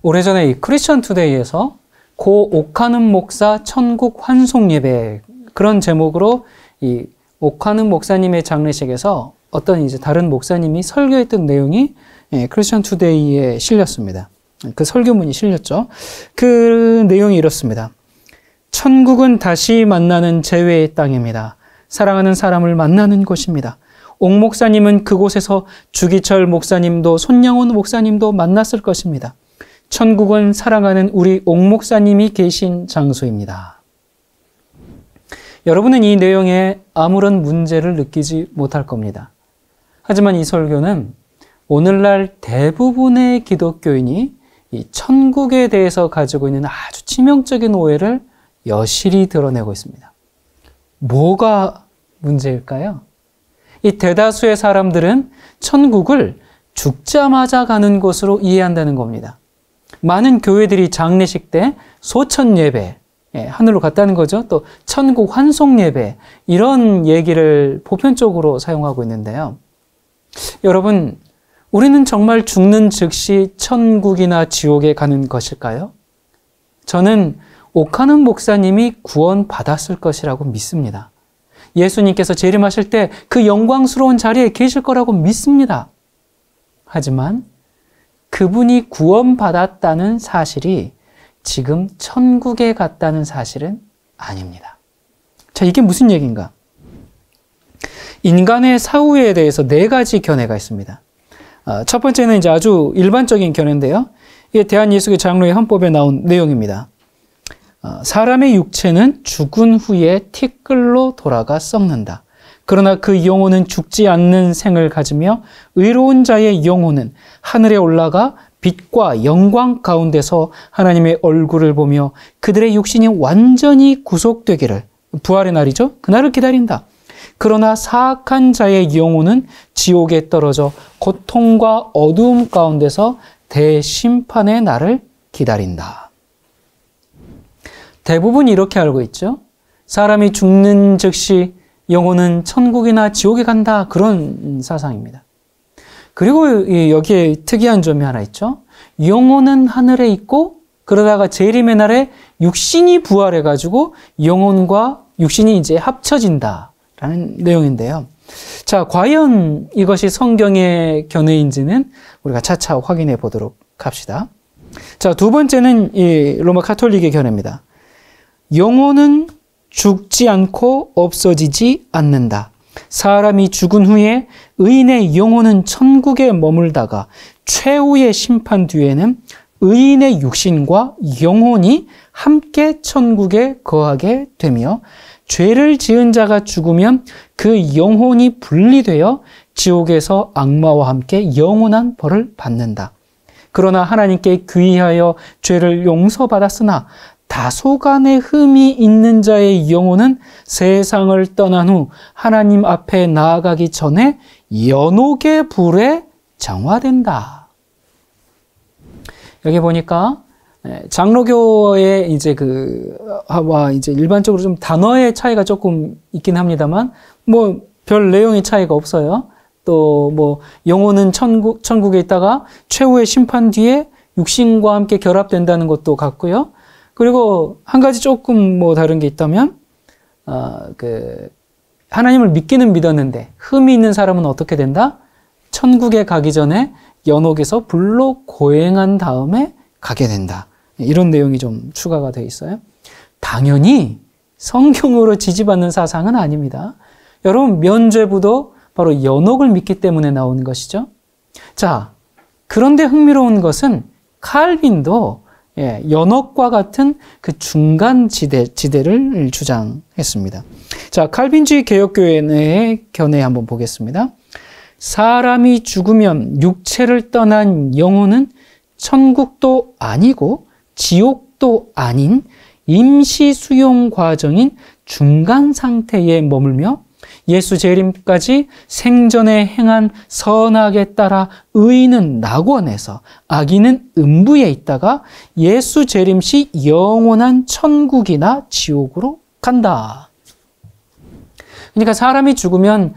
오래전에 이 크리스천 투데이에서 고 옥하는 목사 천국 환송 예배 그런 제목으로 이 옥하는 목사님의 장례식에서 어떤 이제 다른 목사님이 설교했던 내용이 크리스천 투데이에 실렸습니다. 그 설교문이 실렸죠. 그 내용이 이렇습니다. 천국은 다시 만나는 재회의 땅입니다. 사랑하는 사람을 만나는 곳입니다. 옥 목사님은 그곳에서 주기철 목사님도 손양원 목사님도 만났을 것입니다. 천국은 사랑하는 우리 옥 목사님이 계신 장소입니다. 여러분은 이 내용에 아무런 문제를 느끼지 못할 겁니다. 하지만 이 설교는 오늘날 대부분의 기독교인이 이 천국에 대해서 가지고 있는 아주 치명적인 오해를 여실히 드러내고 있습니다. 뭐가 문제일까요? 이 대다수의 사람들은 천국을 죽자마자 가는 곳으로 이해한다는 겁니다. 많은 교회들이 장례식 때 소천 예배, 하늘로 갔다는 거죠. 또 천국 환송 예배, 이런 얘기를 보편적으로 사용하고 있는데요. 여러분, 우리는 정말 죽는 즉시 천국이나 지옥에 가는 것일까요? 저는 옥하는 목사님이 구원받았을 것이라고 믿습니다. 예수님께서 재림하실 때 그 영광스러운 자리에 계실 거라고 믿습니다. 하지만 그분이 구원받았다는 사실이 지금 천국에 갔다는 사실은 아닙니다. 자, 이게 무슨 얘기인가? 인간의 사후에 대해서 4가지 견해가 있습니다. 첫 번째는 이제 아주 일반적인 견해인데요. 이게 대한예수교 장로의 헌법에 나온 내용입니다. 사람의 육체는 죽은 후에 티끌로 돌아가 썩는다. 그러나 그 영혼은 죽지 않는 생을 가지며 의로운 자의 영혼은 하늘에 올라가 빛과 영광 가운데서 하나님의 얼굴을 보며 그들의 육신이 완전히 구속되기를, 부활의 날이죠. 그날을 기다린다. 그러나 사악한 자의 영혼은 지옥에 떨어져 고통과 어두움 가운데서 대심판의 날을 기다린다. 대부분 이렇게 알고 있죠. 사람이 죽는 즉시 영혼은 천국이나 지옥에 간다, 그런 사상입니다. 그리고 여기에 특이한 점이 하나 있죠. 영혼은 하늘에 있고 그러다가 재림의 날에 육신이 부활해가지고 영혼과 육신이 이제 합쳐진다라는 내용인데요. 자, 과연 이것이 성경의 견해인지는 우리가 차차 확인해 보도록 합시다. 자, 두 번째는 이 로마 가톨릭의 견해입니다. 영혼은 죽지 않고 없어지지 않는다. 사람이 죽은 후에 의인의 영혼은 천국에 머물다가 최후의 심판 뒤에는 의인의 육신과 영혼이 함께 천국에 거하게 되며 죄를 지은 자가 죽으면 그 영혼이 분리되어 지옥에서 악마와 함께 영원한 벌을 받는다. 그러나 하나님께 귀의하여 죄를 용서받았으나 다소간의 흠이 있는 자의 영혼은 세상을 떠난 후 하나님 앞에 나아가기 전에 연옥의 불에 정화된다. 여기 보니까 장로교의 이제 와 이제 일반적으로 좀 단어의 차이가 조금 있긴 합니다만 뭐 별 내용의 차이가 없어요. 또 뭐 영혼은 천국에 있다가 최후의 심판 뒤에 육신과 함께 결합된다는 것도 같고요. 그리고 한 가지 조금 뭐 다른 게 있다면, 하나님을 믿기는 믿었는데 흠이 있는 사람은 어떻게 된다? 천국에 가기 전에 연옥에서 불로 고행한 다음에 가게 된다. 이런 내용이 좀 추가가 되어 있어요. 당연히 성경으로 지지받는 사상은 아닙니다. 여러분, 면죄부도 바로 연옥을 믿기 때문에 나오는 것이죠. 자, 그런데 흥미로운 것은 칼빈도 연옥과 같은 그 중간 지대를 주장했습니다. 자, 칼빈주의 개혁교회의 견해 한번 보겠습니다. 사람이 죽으면 육체를 떠난 영혼은 천국도 아니고 지옥도 아닌 임시 수용 과정인 중간 상태에 머물며 예수 재림까지 생전에 행한 선악에 따라 의인은 낙원에서 악인은 음부에 있다가 예수 재림 시 영원한 천국이나 지옥으로 간다. 그러니까 사람이 죽으면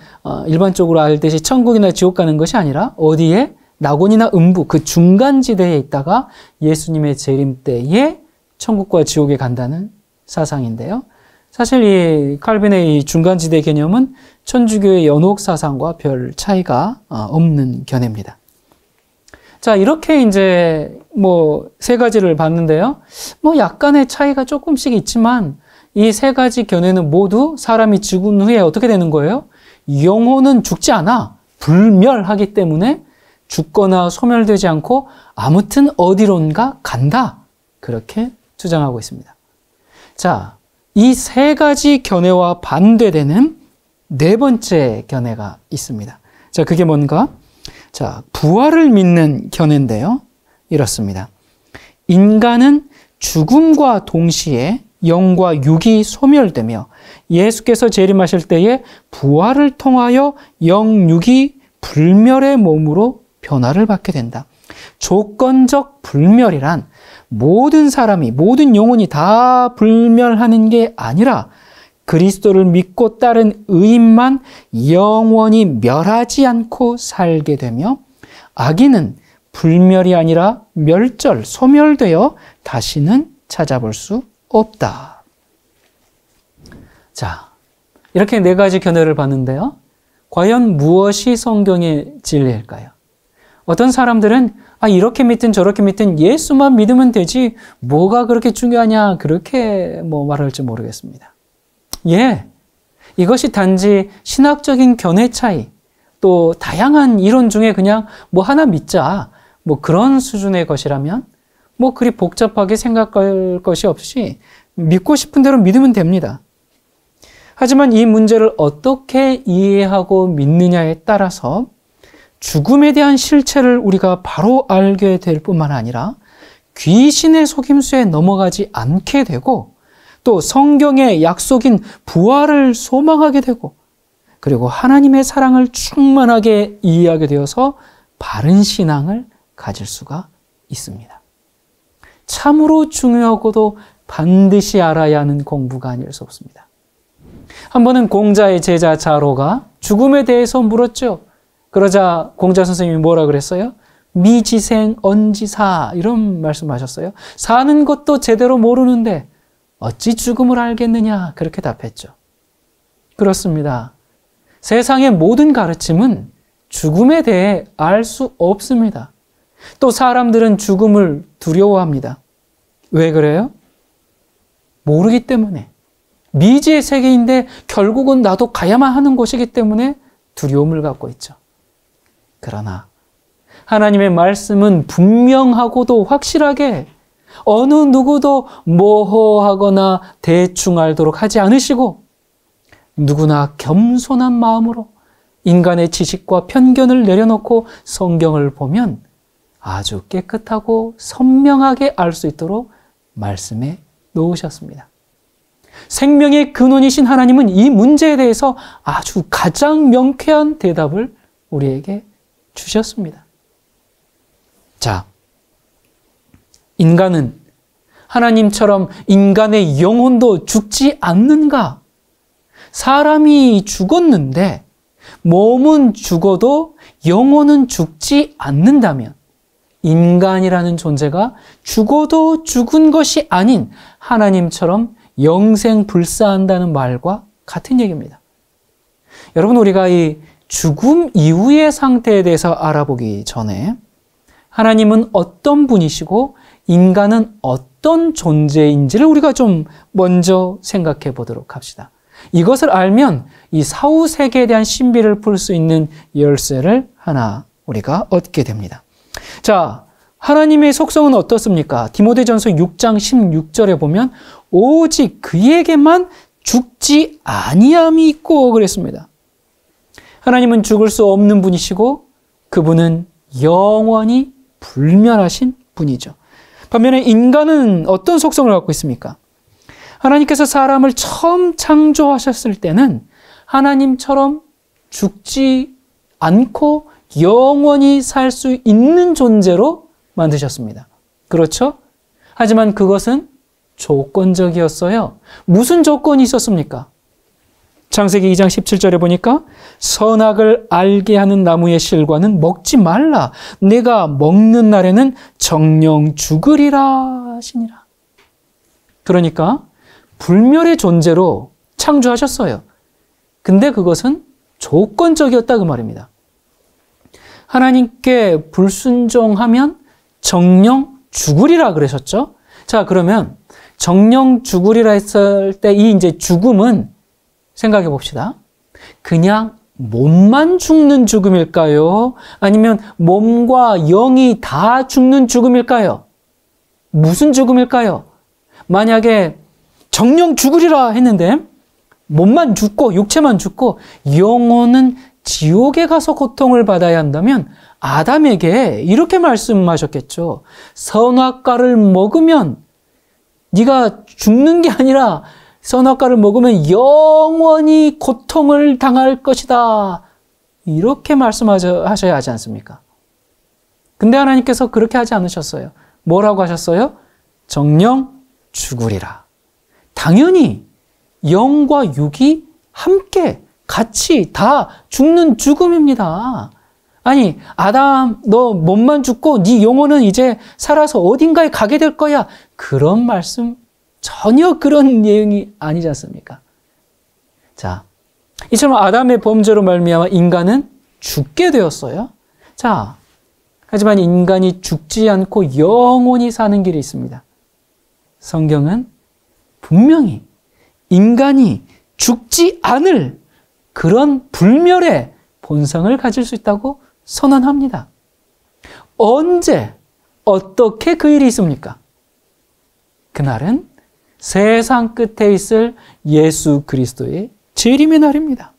일반적으로 알듯이 천국이나 지옥 가는 것이 아니라 어디에? 낙원이나 음부 그 중간지대에 있다가 예수님의 재림 때에 천국과 지옥에 간다는 사상인데요. 사실 이 칼빈의 이 중간지대 개념은 천주교의 연옥 사상과 별 차이가 없는 견해입니다. 자, 이렇게 이제 뭐 세 가지를 봤는데요. 뭐 약간의 차이가 조금씩 있지만 이 세 가지 견해는 모두 사람이 죽은 후에 어떻게 되는 거예요? 영혼은 죽지 않아. 불멸하기 때문에 죽거나 소멸되지 않고 아무튼 어디론가 간다. 그렇게 주장하고 있습니다. 자, 이 세 가지 견해와 반대되는 네 번째 견해가 있습니다. 자, 그게 뭔가? 자, 부활을 믿는 견해인데요. 이렇습니다. 인간은 죽음과 동시에 영과 육이 소멸되며 예수께서 재림하실 때에 부활을 통하여 영, 육이 불멸의 몸으로 변화를 받게 된다. 조건적 불멸이란 모든 사람이, 모든 영혼이 다 불멸하는 게 아니라 그리스도를 믿고 따른 의인만 영원히 멸하지 않고 살게 되며 악인은 불멸이 아니라 멸절, 소멸되어 다시는 찾아볼 수 없다. 자, 이렇게 네 가지 견해를 봤는데요. 과연 무엇이 성경의 진리일까요? 어떤 사람들은 이렇게 믿든 저렇게 믿든 예수만 믿으면 되지 뭐가 그렇게 중요하냐 그렇게 말할지 모르겠습니다. 예, 이것이 단지 신학적인 견해 차이 또 다양한 이론 중에 그냥 하나 믿자 그런 수준의 것이라면 그리 복잡하게 생각할 것이 없이 믿고 싶은 대로 믿으면 됩니다. 하지만 이 문제를 어떻게 이해하고 믿느냐에 따라서 죽음에 대한 실체를 우리가 바로 알게 될 뿐만 아니라 귀신의 속임수에 넘어가지 않게 되고 또 성경의 약속인 부활을 소망하게 되고 그리고 하나님의 사랑을 충만하게 이해하게 되어서 바른 신앙을 가질 수가 있습니다. 참으로 중요하고도 반드시 알아야 하는 공부가 아닐 수 없습니다. 한 번은 공자의 제자 자로가 죽음에 대해서 물었죠. 그러자 공자 선생님이 뭐라 그랬어요? 미지생 언지사 이런 말씀하셨어요. 사는 것도 제대로 모르는데 어찌 죽음을 알겠느냐 그렇게 답했죠. 그렇습니다. 세상의 모든 가르침은 죽음에 대해 알 수 없습니다. 또 사람들은 죽음을 두려워합니다. 왜 그래요? 모르기 때문에. 미지의 세계인데 결국은 나도 가야만 하는 곳이기 때문에 두려움을 갖고 있죠. 그러나 하나님의 말씀은 분명하고도 확실하게 어느 누구도 모호하거나 대충 알도록 하지 않으시고 누구나 겸손한 마음으로 인간의 지식과 편견을 내려놓고 성경을 보면 아주 깨끗하고 선명하게 알 수 있도록 말씀해 놓으셨습니다. 생명의 근원이신 하나님은 이 문제에 대해서 아주 가장 명쾌한 대답을 우리에게 주셨습니다. 자, 인간은 하나님처럼 인간의 영혼도 죽지 않는가? 사람이 죽었는데 몸은 죽어도 영혼은 죽지 않는다면 인간이라는 존재가 죽어도 죽은 것이 아닌 하나님처럼 영생불사한다는 말과 같은 얘기입니다. 여러분, 우리가 이 죽음 이후의 상태에 대해서 알아보기 전에 하나님은 어떤 분이시고 인간은 어떤 존재인지를 우리가 좀 먼저 생각해 보도록 합시다. 이것을 알면 이 사후 세계에 대한 신비를 풀 수 있는 열쇠를 하나 우리가 얻게 됩니다. 자, 하나님의 속성은 어떻습니까? 디모데전서 6장 16절에 보면 오직 그에게만 죽지 아니함이 있고 그랬습니다. 하나님은 죽을 수 없는 분이시고 그분은 영원히 불멸하신 분이죠. 반면에 인간은 어떤 속성을 갖고 있습니까? 하나님께서 사람을 처음 창조하셨을 때는 하나님처럼 죽지 않고 영원히 살 수 있는 존재로 만드셨습니다. 그렇죠? 하지만 그것은 조건적이었어요. 무슨 조건이 있었습니까? 창세기 2장 17절에 보니까 선악을 알게 하는 나무의 실과는 먹지 말라. 내가 먹는 날에는 정령 죽으리라 하시니라. 그러니까 불멸의 존재로 창조하셨어요. 근데 그것은 조건적이었다 그 말입니다. 하나님께 불순종하면 정령 죽으리라 그러셨죠. 자, 그러면 정령 죽으리라 했을 때 이 이제 죽음은 생각해 봅시다. 그냥 몸만 죽는 죽음일까요? 아니면 몸과 영이 다 죽는 죽음일까요? 무슨 죽음일까요? 만약에 정령 죽으리라 했는데 몸만 죽고 육체만 죽고 영혼은 지옥에 가서 고통을 받아야 한다면 아담에게 이렇게 말씀하셨겠죠. 선악과를 먹으면 네가 죽는 게 아니라 선악과를 먹으면 영원히 고통을 당할 것이다. 이렇게 말씀하셔야 하지 않습니까? 근데 하나님께서 그렇게 하지 않으셨어요. 뭐라고 하셨어요? 정령 죽으리라. 당연히 영과 육이 함께 같이 다 죽는 죽음입니다. 아니, 아담 너 몸만 죽고 네 영혼은 이제 살아서 어딘가에 가게 될 거야. 그런 말씀 전혀 그런 내용이 아니지 않습니까? 자, 이처럼 아담의 범죄로 말미암아 인간은 죽게 되었어요. 자, 하지만 인간이 죽지 않고 영원히 사는 길이 있습니다. 성경은 분명히 인간이 죽지 않을 그런 불멸의 본성을 가질 수 있다고 선언합니다. 언제, 어떻게 그 일이 있습니까? 그날은 세상 끝에 있을 예수 그리스도의 재림의 날입니다.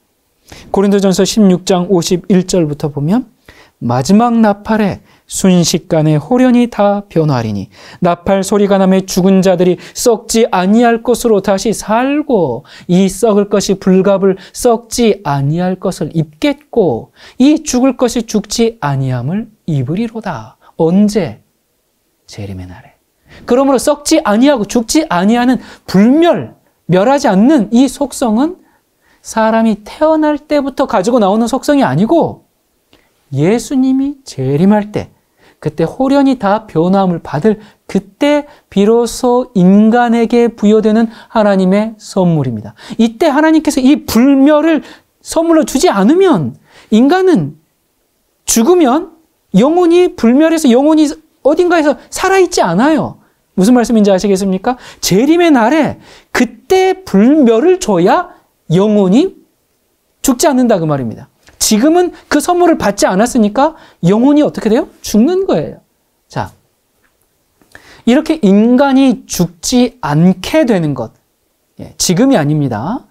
고린도전서 16장 51절부터 보면 마지막 나팔에 순식간에 홀연히 다 변화하리니 나팔 소리가 나매 죽은 자들이 썩지 아니할 것으로 다시 살고 이 썩을 것이 불갑을 썩지 아니할 것을 입겠고 이 죽을 것이 죽지 아니함을 입으리로다. 언제? 재림의 날에. 그러므로 썩지 아니하고 죽지 아니하는 불멸, 멸하지 않는 이 속성은 사람이 태어날 때부터 가지고 나오는 속성이 아니고 예수님이 재림할 때 그때 홀연히 다 변화함을 받을 그때 비로소 인간에게 부여되는 하나님의 선물입니다. 이때 하나님께서 이 불멸을 선물로 주지 않으면 인간은 죽으면 영혼이 불멸해서 영혼이 어딘가에서 살아있지 않아요. 무슨 말씀인지 아시겠습니까? 재림의 날에 그때 불멸을 줘야 영혼이 죽지 않는다 그 말입니다. 지금은 그 선물을 받지 않았으니까 영혼이 어떻게 돼요? 죽는 거예요. 자, 이렇게 인간이 죽지 않게 되는 것. 지금이 아닙니다.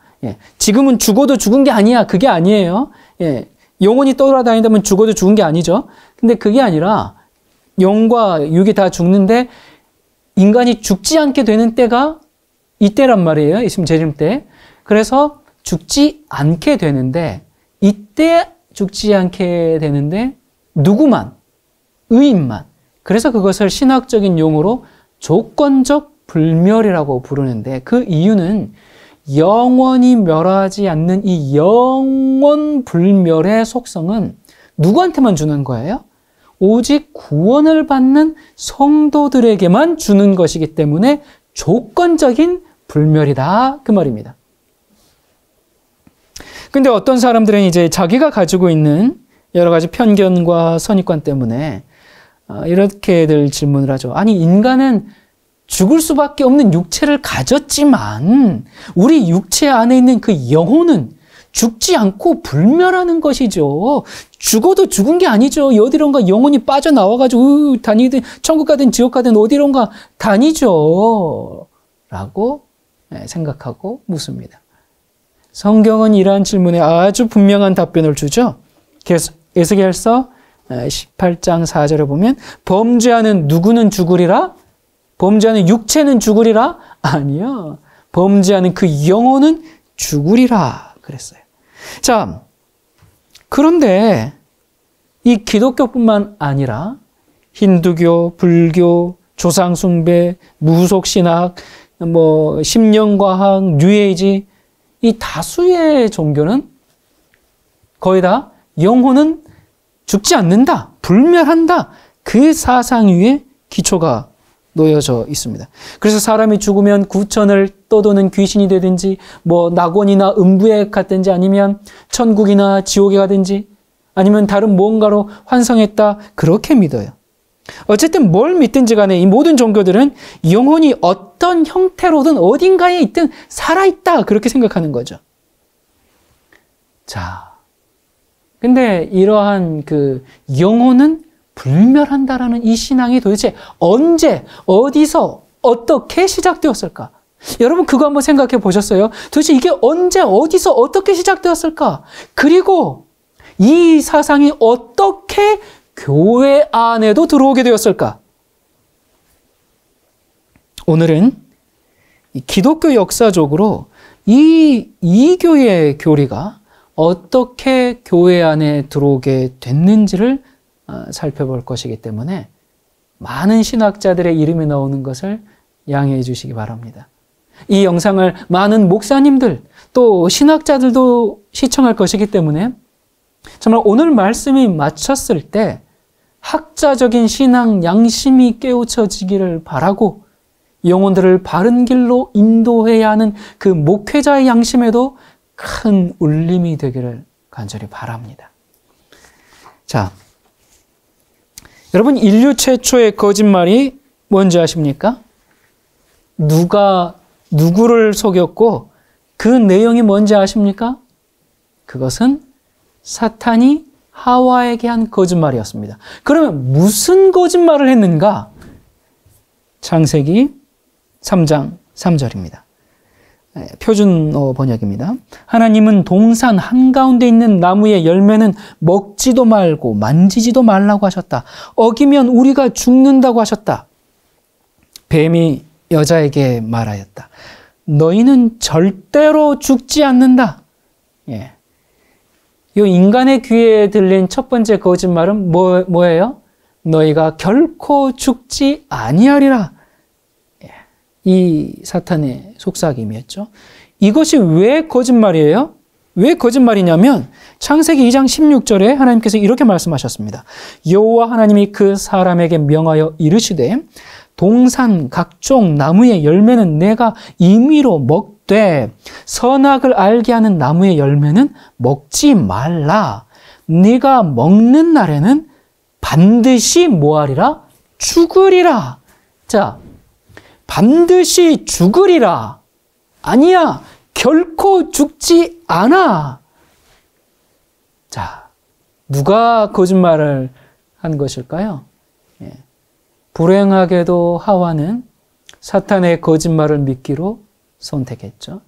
지금은 죽어도 죽은 게 아니야. 그게 아니에요. 영혼이 떠돌아다니다면 죽어도 죽은 게 아니죠. 근데 그게 아니라 영과 육이 다 죽는데 인간이 죽지 않게 되는 때가 이때란 말이에요. 예수님 재림 때. 그래서 죽지 않게 되는데 이때 죽지 않게 되는데 누구만? 의인만. 그래서 그것을 신학적인 용어로 조건적 불멸이라고 부르는데 그 이유는 영원히 멸하지 않는 이 영원 불멸의 속성은 누구한테만 주는 거예요? 오직 구원을 받는 성도들에게만 주는 것이기 때문에 조건적인 불멸이다 그 말입니다. 근데 어떤 사람들은 이제 자기가 가지고 있는 여러 가지 편견과 선입관 때문에 이렇게들 질문을 하죠. 아니, 인간은 죽을 수밖에 없는 육체를 가졌지만 우리 육체 안에 있는 그 영혼은 죽지 않고 불멸하는 것이죠. 죽어도 죽은 게 아니죠. 어디론가 영혼이 빠져나와가지고 다니든 천국 가든 지옥 가든 어디론가 다니죠. 라고 생각하고 묻습니다. 성경은 이러한 질문에 아주 분명한 답변을 주죠. 에스겔서 18장 4절에 보면 범죄하는 누구는 죽으리라? 범죄하는 육체는 죽으리라? 아니요. 범죄하는 그 영혼은 죽으리라 그랬어요. 자, 그런데 이 기독교뿐만 아니라 힌두교, 불교, 조상숭배, 무속신학, 심령과학, 뉴에이지 이 다수의 종교는 거의 다 영혼은 죽지 않는다, 불멸한다, 그 사상 위에 기초가 놓여져 있습니다. 그래서 사람이 죽으면 구천을 떠도는 귀신이 되든지, 뭐 낙원이나 음부에 갔든지, 아니면 천국이나 지옥에 가든지, 아니면 다른 무언가로 환생했다, 그렇게 믿어요. 어쨌든 뭘 믿든지 간에 이 모든 종교들은 영혼이 어떤 형태로든 어딘가에 있든 살아있다, 그렇게 생각하는 거죠. 자, 근데 이러한 그 영혼은 불멸한다라는 이 신앙이 도대체 언제, 어디서, 어떻게 시작되었을까? 여러분 그거 한번 생각해 보셨어요? 도대체 이게 언제, 어디서, 어떻게 시작되었을까? 그리고 이 사상이 어떻게 교회 안에도 들어오게 되었을까? 오늘은 기독교 역사적으로 이 이교의 교리가 어떻게 교회 안에 들어오게 됐는지를 살펴볼 것이기 때문에 많은 신학자들의 이름이 나오는 것을 양해해 주시기 바랍니다. 이 영상을 많은 목사님들 또 신학자들도 시청할 것이기 때문에 정말 오늘 말씀이 마쳤을 때 학자적인 신앙 양심이 깨우쳐지기를 바라고 영혼들을 바른 길로 인도해야 하는 그 목회자의 양심에도 큰 울림이 되기를 간절히 바랍니다. 자, 여러분 인류 최초의 거짓말이 뭔지 아십니까? 누가 누구를 속였고 그 내용이 뭔지 아십니까? 그것은 사탄이 하와에게 한 거짓말이었습니다. 그러면 무슨 거짓말을 했는가? 창세기 3장 3절입니다. 표준어 번역입니다. 하나님은 동산 한가운데 있는 나무의 열매는 먹지도 말고 만지지도 말라고 하셨다. 어기면 우리가 죽는다고 하셨다. 뱀이 여자에게 말하였다. 너희는 절대로 죽지 않는다. 예. 이 인간의 귀에 들린 첫 번째 거짓말은 뭐예요? 너희가 결코 죽지 아니하리라. 이 사탄의 속삭임이었죠. 이것이 왜 거짓말이에요? 왜 거짓말이냐면 창세기 2장 16절에 하나님께서 이렇게 말씀하셨습니다. 여호와 하나님이 그 사람에게 명하여 이르시되 동산 각종 나무의 열매는 내가 임의로 먹되 선악을 알게 하는 나무의 열매는 먹지 말라. 네가 먹는 날에는 반드시 뭐하리라? 죽으리라. 자, 반드시 죽으리라. 아니야, 결코 죽지 않아. 자, 누가 거짓말을 한 것일까요? 예. 불행하게도 하와는 사탄의 거짓말을 믿기로 선택했죠.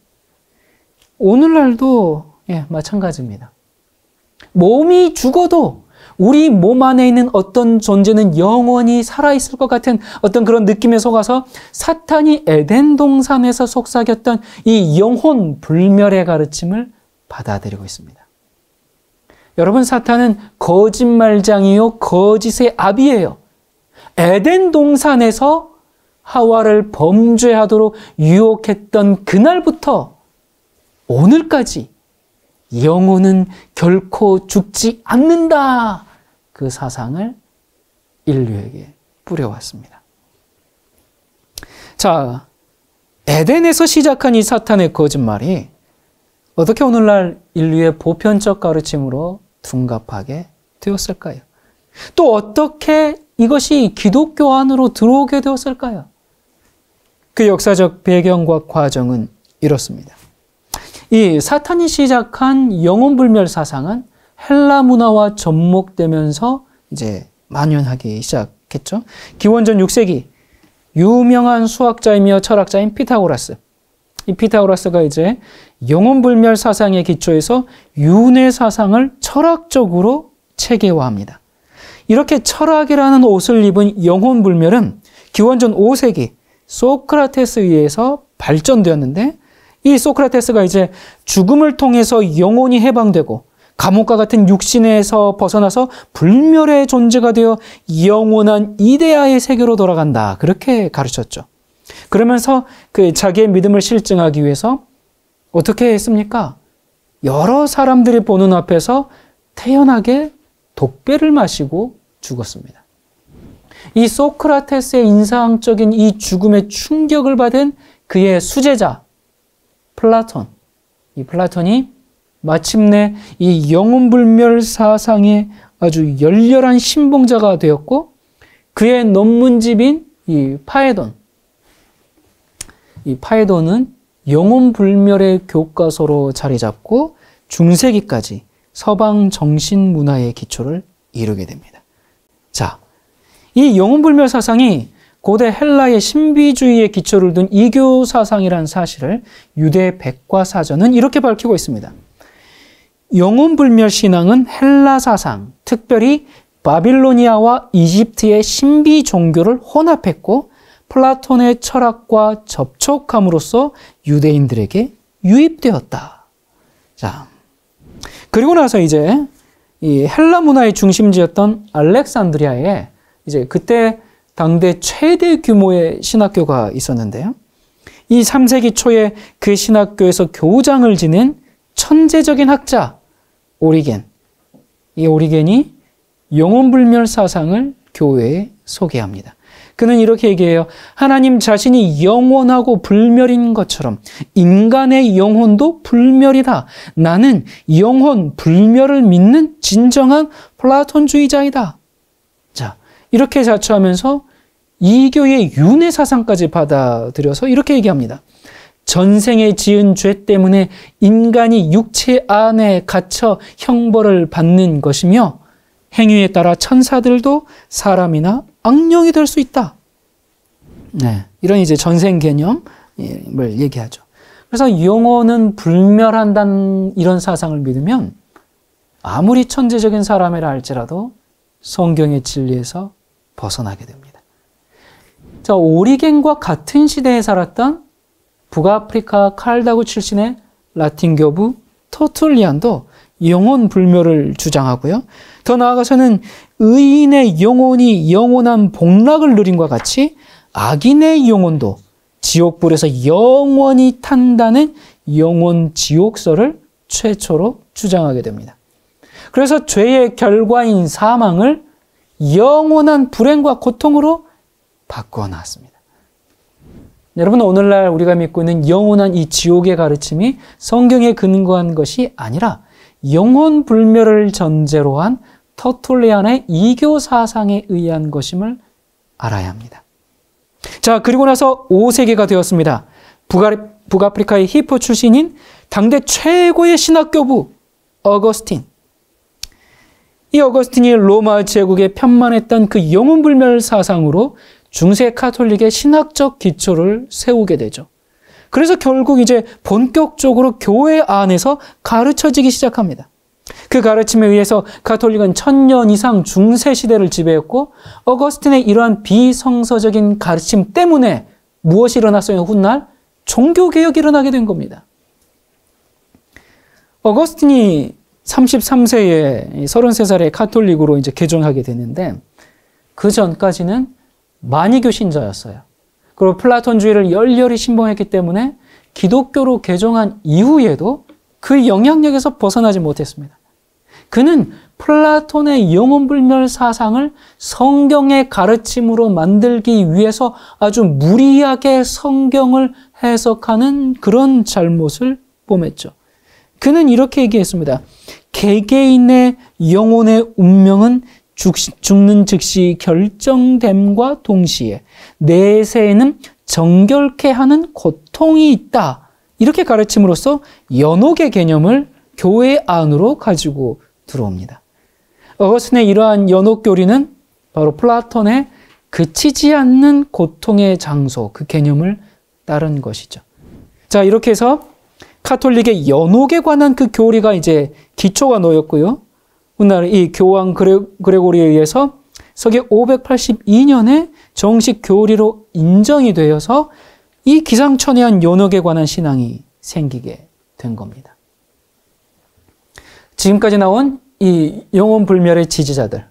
오늘날도 마찬가지입니다. 몸이 죽어도 우리 몸 안에 있는 어떤 존재는 영원히 살아있을 것 같은 어떤 그런 느낌에 속아서 사탄이 에덴 동산에서 속삭였던 이 영혼 불멸의 가르침을 받아들이고 있습니다. 여러분, 사탄은 거짓말장이요 거짓의 아비예요. 에덴 동산에서 하와를 범죄하도록 유혹했던 그날부터 오늘까지 영혼은 결코 죽지 않는다. 그 사상을 인류에게 뿌려왔습니다. 자, 에덴에서 시작한 이 사탄의 거짓말이 어떻게 오늘날 인류의 보편적 가르침으로 둔갑하게 되었을까요? 또 어떻게 이것이 기독교 안으로 들어오게 되었을까요? 그 역사적 배경과 과정은 이렇습니다. 이 사탄이 시작한 영혼불멸 사상은 헬라 문화와 접목되면서 이제 만연하기 시작했죠. 기원전 6세기 유명한 수학자이며 철학자인 피타고라스. 이 피타고라스가 이제 영혼불멸 사상의 기초에서 윤회 사상을 철학적으로 체계화합니다. 이렇게 철학이라는 옷을 입은 영혼불멸은 기원전 5세기 소크라테스에 의해서 발전되었는데, 이 소크라테스가 이제 죽음을 통해서 영혼이 해방되고 감옥과 같은 육신에서 벗어나서 불멸의 존재가 되어 영원한 이데아의 세계로 돌아간다. 그렇게 가르쳤죠. 그러면서 그 자기의 믿음을 실증하기 위해서 어떻게 했습니까? 여러 사람들이 보는 앞에서 태연하게 독배를 마시고 죽었습니다. 이 소크라테스의 인상적인 이 죽음의 충격을 받은 그의 수제자 플라톤, 이 플라톤이 마침내 이 영혼불멸 사상의 아주 열렬한 신봉자가 되었고, 그의 논문집인 이 파에돈은 영혼불멸의 교과서로 자리 잡고 중세기까지 서방 정신문화의 기초를 이루게 됩니다. 자, 이 영혼불멸 사상이 고대 헬라의 신비주의의 기초를 둔 이교 사상이라는 사실을 유대 백과사전은 이렇게 밝히고 있습니다. 영혼불멸 신앙은 헬라 사상, 특별히 바빌로니아와 이집트의 신비 종교를 혼합했고 플라톤의 철학과 접촉함으로써 유대인들에게 유입되었다. 자, 그리고 나서 이제 이 헬라 문화의 중심지였던 알렉산드리아에 이제 그때 당대 최대 규모의 신학교가 있었는데요. 이 3세기 초에 그 신학교에서 교장을 지낸 천재적인 학자 오리겐. 이 오리겐이 영혼불멸 사상을 교회에 소개합니다. 그는 이렇게 얘기해요. 하나님 자신이 영원하고 불멸인 것처럼 인간의 영혼도 불멸이다. 나는 영혼 불멸을 믿는 진정한 플라톤주의자이다. 자, 이렇게 자처하면서 이교의 윤회 사상까지 받아들여서 이렇게 얘기합니다. 전생에 지은 죄 때문에 인간이 육체 안에 갇혀 형벌을 받는 것이며 행위에 따라 천사들도 사람이나 악령이 될 수 있다. 네, 이런 이제 전생 개념을 얘기하죠. 그래서 영혼은 불멸한다는 이런 사상을 믿으면 아무리 천재적인 사람이라 할지라도 성경의 진리에서 벗어나게 됩니다. 자, 오리겐과 같은 시대에 살았던 북아프리카 칼다구 출신의 라틴 교부 터툴리안도 영혼 불멸을 주장하고요. 더 나아가서는 의인의 영혼이 영원한 복락을 누림과 같이 악인의 영혼도 지옥불에서 영원히 탄다는 영혼 지옥설을 최초로 주장하게 됩니다. 그래서 죄의 결과인 사망을 영원한 불행과 고통으로 바꿔놨습니다. 여러분, 오늘날 우리가 믿고 있는 영원한 이 지옥의 가르침이 성경에 근거한 것이 아니라 영혼 불멸을 전제로 한 터툴리안의 이교 사상에 의한 것임을 알아야 합니다. 자, 그리고 나서 5세기가 되었습니다. 북아프리카의 히포 출신인 당대 최고의 신학교부 어거스틴. 이 어거스틴이 로마 제국에 편만했던 그 영혼불멸 사상으로 중세 카톨릭의 신학적 기초를 세우게 되죠. 그래서 결국 이제 본격적으로 교회 안에서 가르쳐지기 시작합니다. 그 가르침에 의해서 가톨릭은 1000년 이상 중세 시대를 지배했고, 어거스틴의 이러한 비성서적인 가르침 때문에 무엇이 일어났어요? 훗날 종교개혁이 일어나게 된 겁니다. 어거스틴이 33세에 33살에 카톨릭으로 이제 개종하게 되는데, 그 전까지는 만이교 신자였어요. 그리고 플라톤주의를 열렬히 신봉했기 때문에 기독교로 개종한 이후에도 그 영향력에서 벗어나지 못했습니다. 그는 플라톤의 영혼불멸 사상을 성경의 가르침으로 만들기 위해서 아주 무리하게 성경을 해석하는 그런 잘못을 범했죠. 그는 이렇게 얘기했습니다. 개개인의 영혼의 운명은 죽는 즉시 결정됨과 동시에 내세에는 정결케 하는 고통이 있다. 이렇게 가르침으로써 연옥의 개념을 교회 안으로 가지고 들어옵니다. 어거스틴의 이러한 연옥 교리는 바로 플라톤의 그치지 않는 고통의 장소, 그 개념을 따른 것이죠. 자, 이렇게 해서 카톨릭의 연옥에 관한 그 교리가 이제 기초가 놓였고요. 훗날 이 교황 그레고리에 의해서 서기 582년에 정식 교리로 인정이 되어서 이 기상천외한 연옥에 관한 신앙이 생기게 된 겁니다. 지금까지 나온 이 영혼불멸의 지지자들,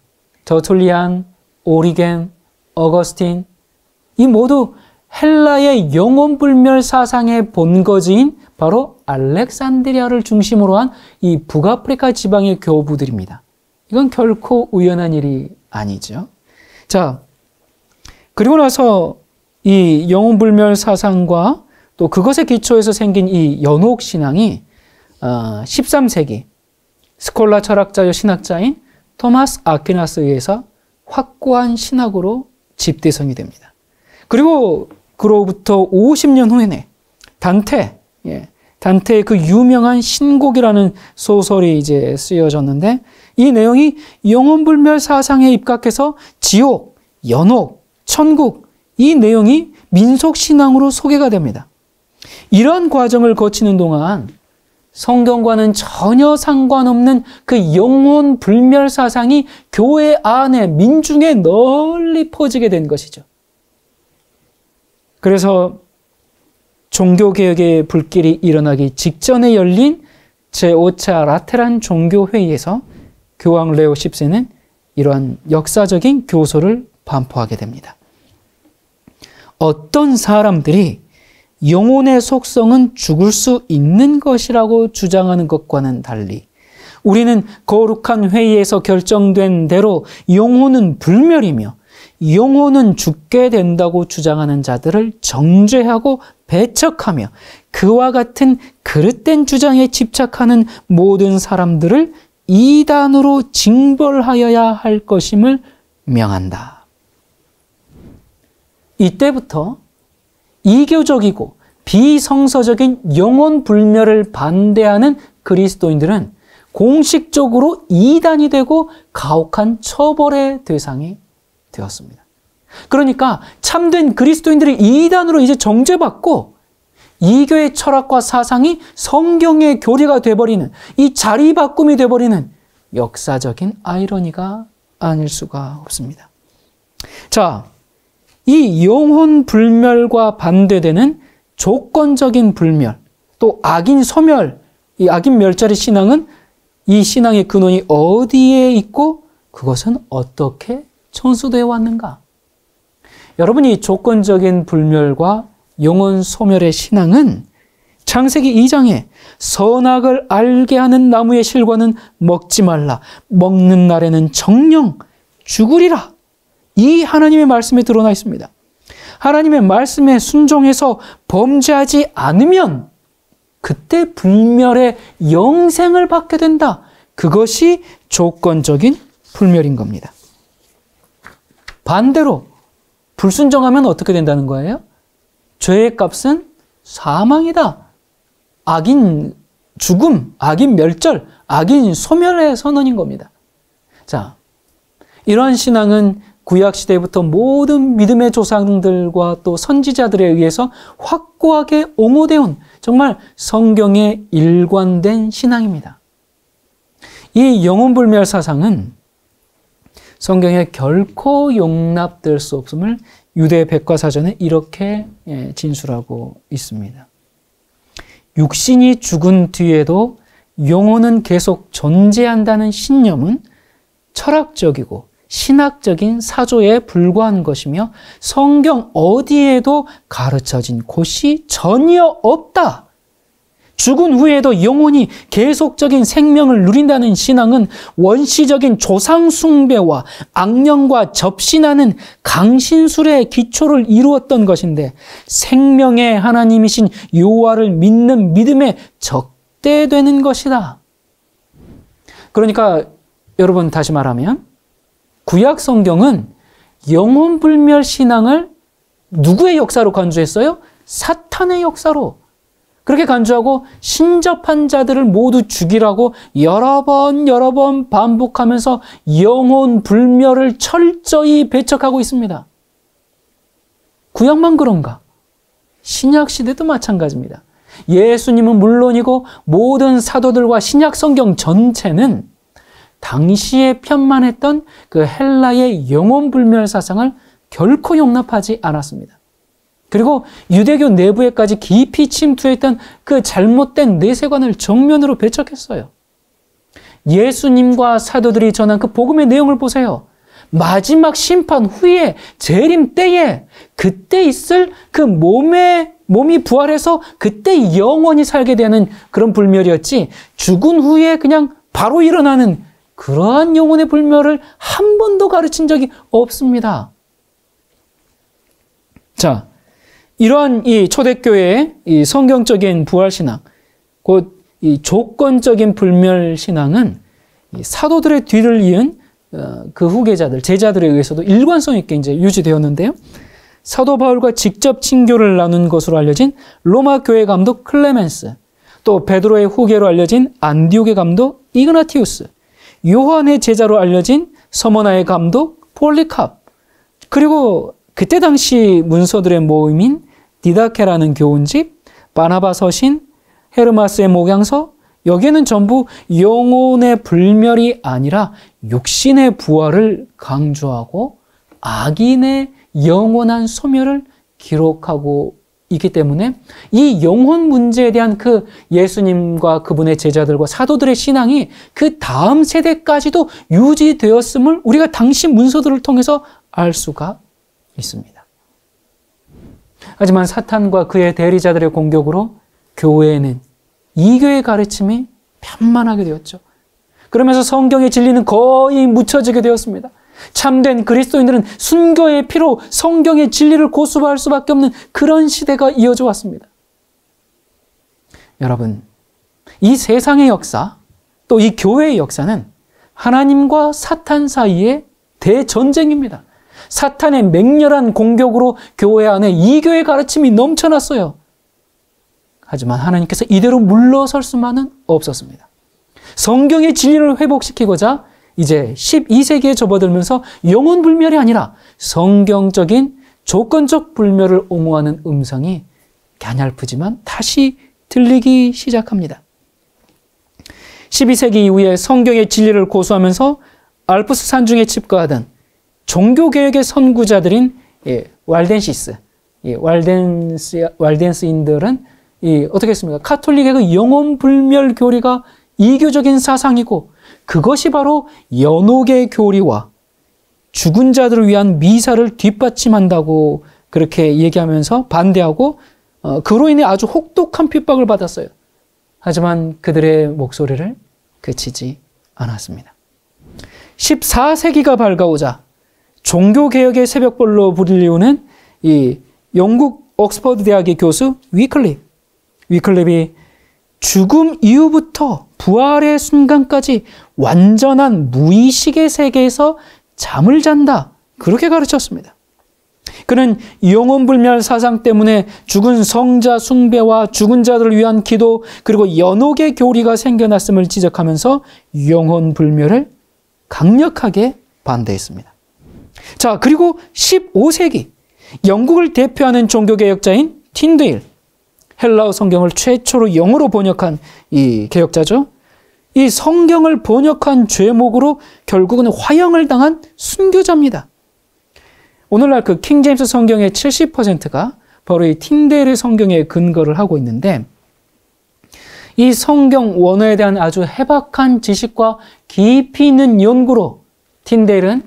터툴리안, 오리겐, 어거스틴, 이 모두 헬라의 영혼불멸 사상의 본거지인 바로 알렉산드리아를 중심으로 한 이 북아프리카 지방의 교부들입니다. 이건 결코 우연한 일이 아니죠. 자, 그리고 나서 이 영혼불멸 사상과 또 그것에 기초해서 생긴 이 연옥신앙이 13세기 스콜라 철학자요 신학자인 토마스 아퀴나스에 의해서 확고한 신학으로 집대성이 됩니다. 그리고 그로부터 50년 후에는 단테의 그 유명한 신곡이라는 소설이 이제 쓰여졌는데 이 내용이 영혼불멸 사상에 입각해서 지옥, 연옥, 천국 이 내용이 민속신앙으로 소개가 됩니다. 이런 과정을 거치는 동안 성경과는 전혀 상관없는 그 영혼불멸 사상이 교회 안에 민중에 널리 퍼지게 된 것이죠. 그래서 종교개혁의 불길이 일어나기 직전에 열린 제5차 라테란 종교회의에서 교황 레오 10세는 이러한 역사적인 교소를 반포하게 됩니다. 어떤 사람들이 영혼의 속성은 죽을 수 있는 것이라고 주장하는 것과는 달리 우리는 거룩한 회의에서 결정된 대로 영혼은 불멸이며 영혼은 죽게 된다고 주장하는 자들을 정죄하고 배척하며 그와 같은 그릇된 주장에 집착하는 모든 사람들을 이단으로 징벌하여야 할 것임을 명한다. 이때부터 이교적이고 비성서적인 영혼 불멸을 반대하는 그리스도인들은 공식적으로 이단이 되고 가혹한 처벌의 대상이 되었습니다. 그러니까 참된 그리스도인들이 이단으로 이제 정죄받고 이교의 철학과 사상이 성경의 교리가 되어버리는 이 자리 바꿈이 되어버리는 역사적인 아이러니가 아닐 수가 없습니다. 자, 이 영혼 불멸과 반대되는 조건적인 불멸, 또 악인 소멸, 이 악인 멸자리 신앙은 이 신앙의 근원이 어디에 있고 그것은 어떻게 전수되어 왔는가? 여러분이 조건적인 불멸과 영혼 소멸의 신앙은 창세기 2장에 선악을 알게 하는 나무의 실과는 먹지 말라. 먹는 날에는 정령 죽으리라. 이 하나님의 말씀에 드러나 있습니다. 하나님의 말씀에 순종해서 범죄하지 않으면 그때 불멸의 영생을 받게 된다. 그것이 조건적인 불멸인 겁니다. 반대로 불순종하면 어떻게 된다는 거예요? 죄의 값은 사망이다. 악인 죽음, 악인 멸절, 악인 소멸의 선언인 겁니다. 자, 이러한 신앙은 구약시대부터 모든 믿음의 조상들과 또 선지자들에 의해서 확고하게 옹호되어 온 정말 성경에 일관된 신앙입니다. 이 영혼불멸 사상은 성경에 결코 용납될 수 없음을 유대 백과사전에 이렇게 진술하고 있습니다. 육신이 죽은 뒤에도 영혼은 계속 존재한다는 신념은 철학적이고 신학적인 사조에 불과한 것이며 성경 어디에도 가르쳐진 곳이 전혀 없다. 죽은 후에도 영혼이 계속적인 생명을 누린다는 신앙은 원시적인 조상 숭배와 악령과 접신하는 강신술의 기초를 이루었던 것인데 생명의 하나님이신 여호와를 믿는 믿음에 적대되는 것이다. 그러니까 여러분 다시 말하면 구약 성경은 영혼불멸 신앙을 누구의 역사로 간주했어요? 사탄의 역사로. 그렇게 간주하고 신접한 자들을 모두 죽이라고 여러 번 반복하면서 영혼 불멸을 철저히 배척하고 있습니다. 구약만 그런가? 신약 시대도 마찬가지입니다. 예수님은 물론이고 모든 사도들과 신약 성경 전체는 당시에 편만했던 그 헬라의 영혼 불멸 사상을 결코 용납하지 않았습니다. 그리고 유대교 내부에까지 깊이 침투했던 그 잘못된 내세관을 정면으로 배척했어요. 예수님과 사도들이 전한 그 복음의 내용을 보세요. 마지막 심판 후에 재림 때에 그때 있을 그 몸이 부활해서 그때 영원히 살게 되는 그런 불멸이었지, 죽은 후에 그냥 바로 일어나는 그러한 영혼의 불멸을 한 번도 가르친 적이 없습니다. 자, 이러한 이 초대교회의 이 성경적인 부활신앙, 곧 이 조건적인 불멸신앙은 이 사도들의 뒤를 이은 그 후계자들, 제자들에 의해서도 일관성 있게 이제 유지되었는데요. 사도 바울과 직접 친교를 나눈 것으로 알려진 로마 교회 감독 클레멘스, 또 베드로의 후계로 알려진 안디옥의 감독 이그나티우스, 요한의 제자로 알려진 서머나의 감독 폴리캅, 그리고 그때 당시 문서들의 모임인 디다케라는 교훈집, 바나바 서신, 헤르마스의 목양서, 여기에는 전부 영혼의 불멸이 아니라 육신의 부활을 강조하고 악인의 영원한 소멸을 기록하고 있기 때문에 이 영혼 문제에 대한 그 예수님과 그분의 제자들과 사도들의 신앙이 그 다음 세대까지도 유지되었음을 우리가 당시 문서들을 통해서 알 수가 있습니다. 하지만 사탄과 그의 대리자들의 공격으로 교회에는 이교의 가르침이 편만하게 되었죠. 그러면서 성경의 진리는 거의 묻혀지게 되었습니다. 참된 그리스도인들은 순교의 피로 성경의 진리를 고수할 수밖에 없는 그런 시대가 이어져 왔습니다. 여러분, 이 세상의 역사, 또 이 교회의 역사는 하나님과 사탄 사이의 대전쟁입니다. 사탄의 맹렬한 공격으로 교회 안에 이교의 가르침이 넘쳐났어요. 하지만 하나님께서 이대로 물러설 수만은 없었습니다. 성경의 진리를 회복시키고자 이제 12세기에 접어들면서 영혼 불멸이 아니라 성경적인 조건적 불멸을 옹호하는 음성이 가냘프지만 다시 들리기 시작합니다. 12세기 이후에 성경의 진리를 고수하면서 알프스 산중에 집거하던 종교개혁의 선구자들인 왈덴시스, 왈덴스인들은 어떻게 했습니까? 카톨릭의 그 영혼 불멸 교리가 이교적인 사상이고 그것이 바로 연옥의 교리와 죽은 자들을 위한 미사를 뒷받침한다고 그렇게 얘기하면서 반대하고 그로 인해 아주 혹독한 핍박을 받았어요. 하지만 그들의 목소리를 그치지 않았습니다. 14세기가 밝아오자 종교개혁의 새벽벌로 불리우는 이 영국 옥스퍼드 대학의 교수 위클립이 죽음 이후부터 부활의 순간까지 완전한 무의식의 세계에서 잠을 잔다, 그렇게 가르쳤습니다. 그는 영혼불멸 사상 때문에 죽은 성자 숭배와 죽은 자들을 위한 기도, 그리고 연옥의 교리가 생겨났음을 지적하면서 영혼불멸을 강력하게 반대했습니다. 자, 그리고 15세기 영국을 대표하는 종교개혁자인 틴데일, 헬라어 성경을 최초로 영어로 번역한 이 개혁자죠. 이 성경을 번역한 죄목으로 결국은 화형을 당한 순교자입니다. 오늘날 그 킹제임스 성경의 70%가 바로 이 틴데일의 성경에 근거를 하고 있는데, 이 성경 원어에 대한 아주 해박한 지식과 깊이 있는 연구로 틴데일은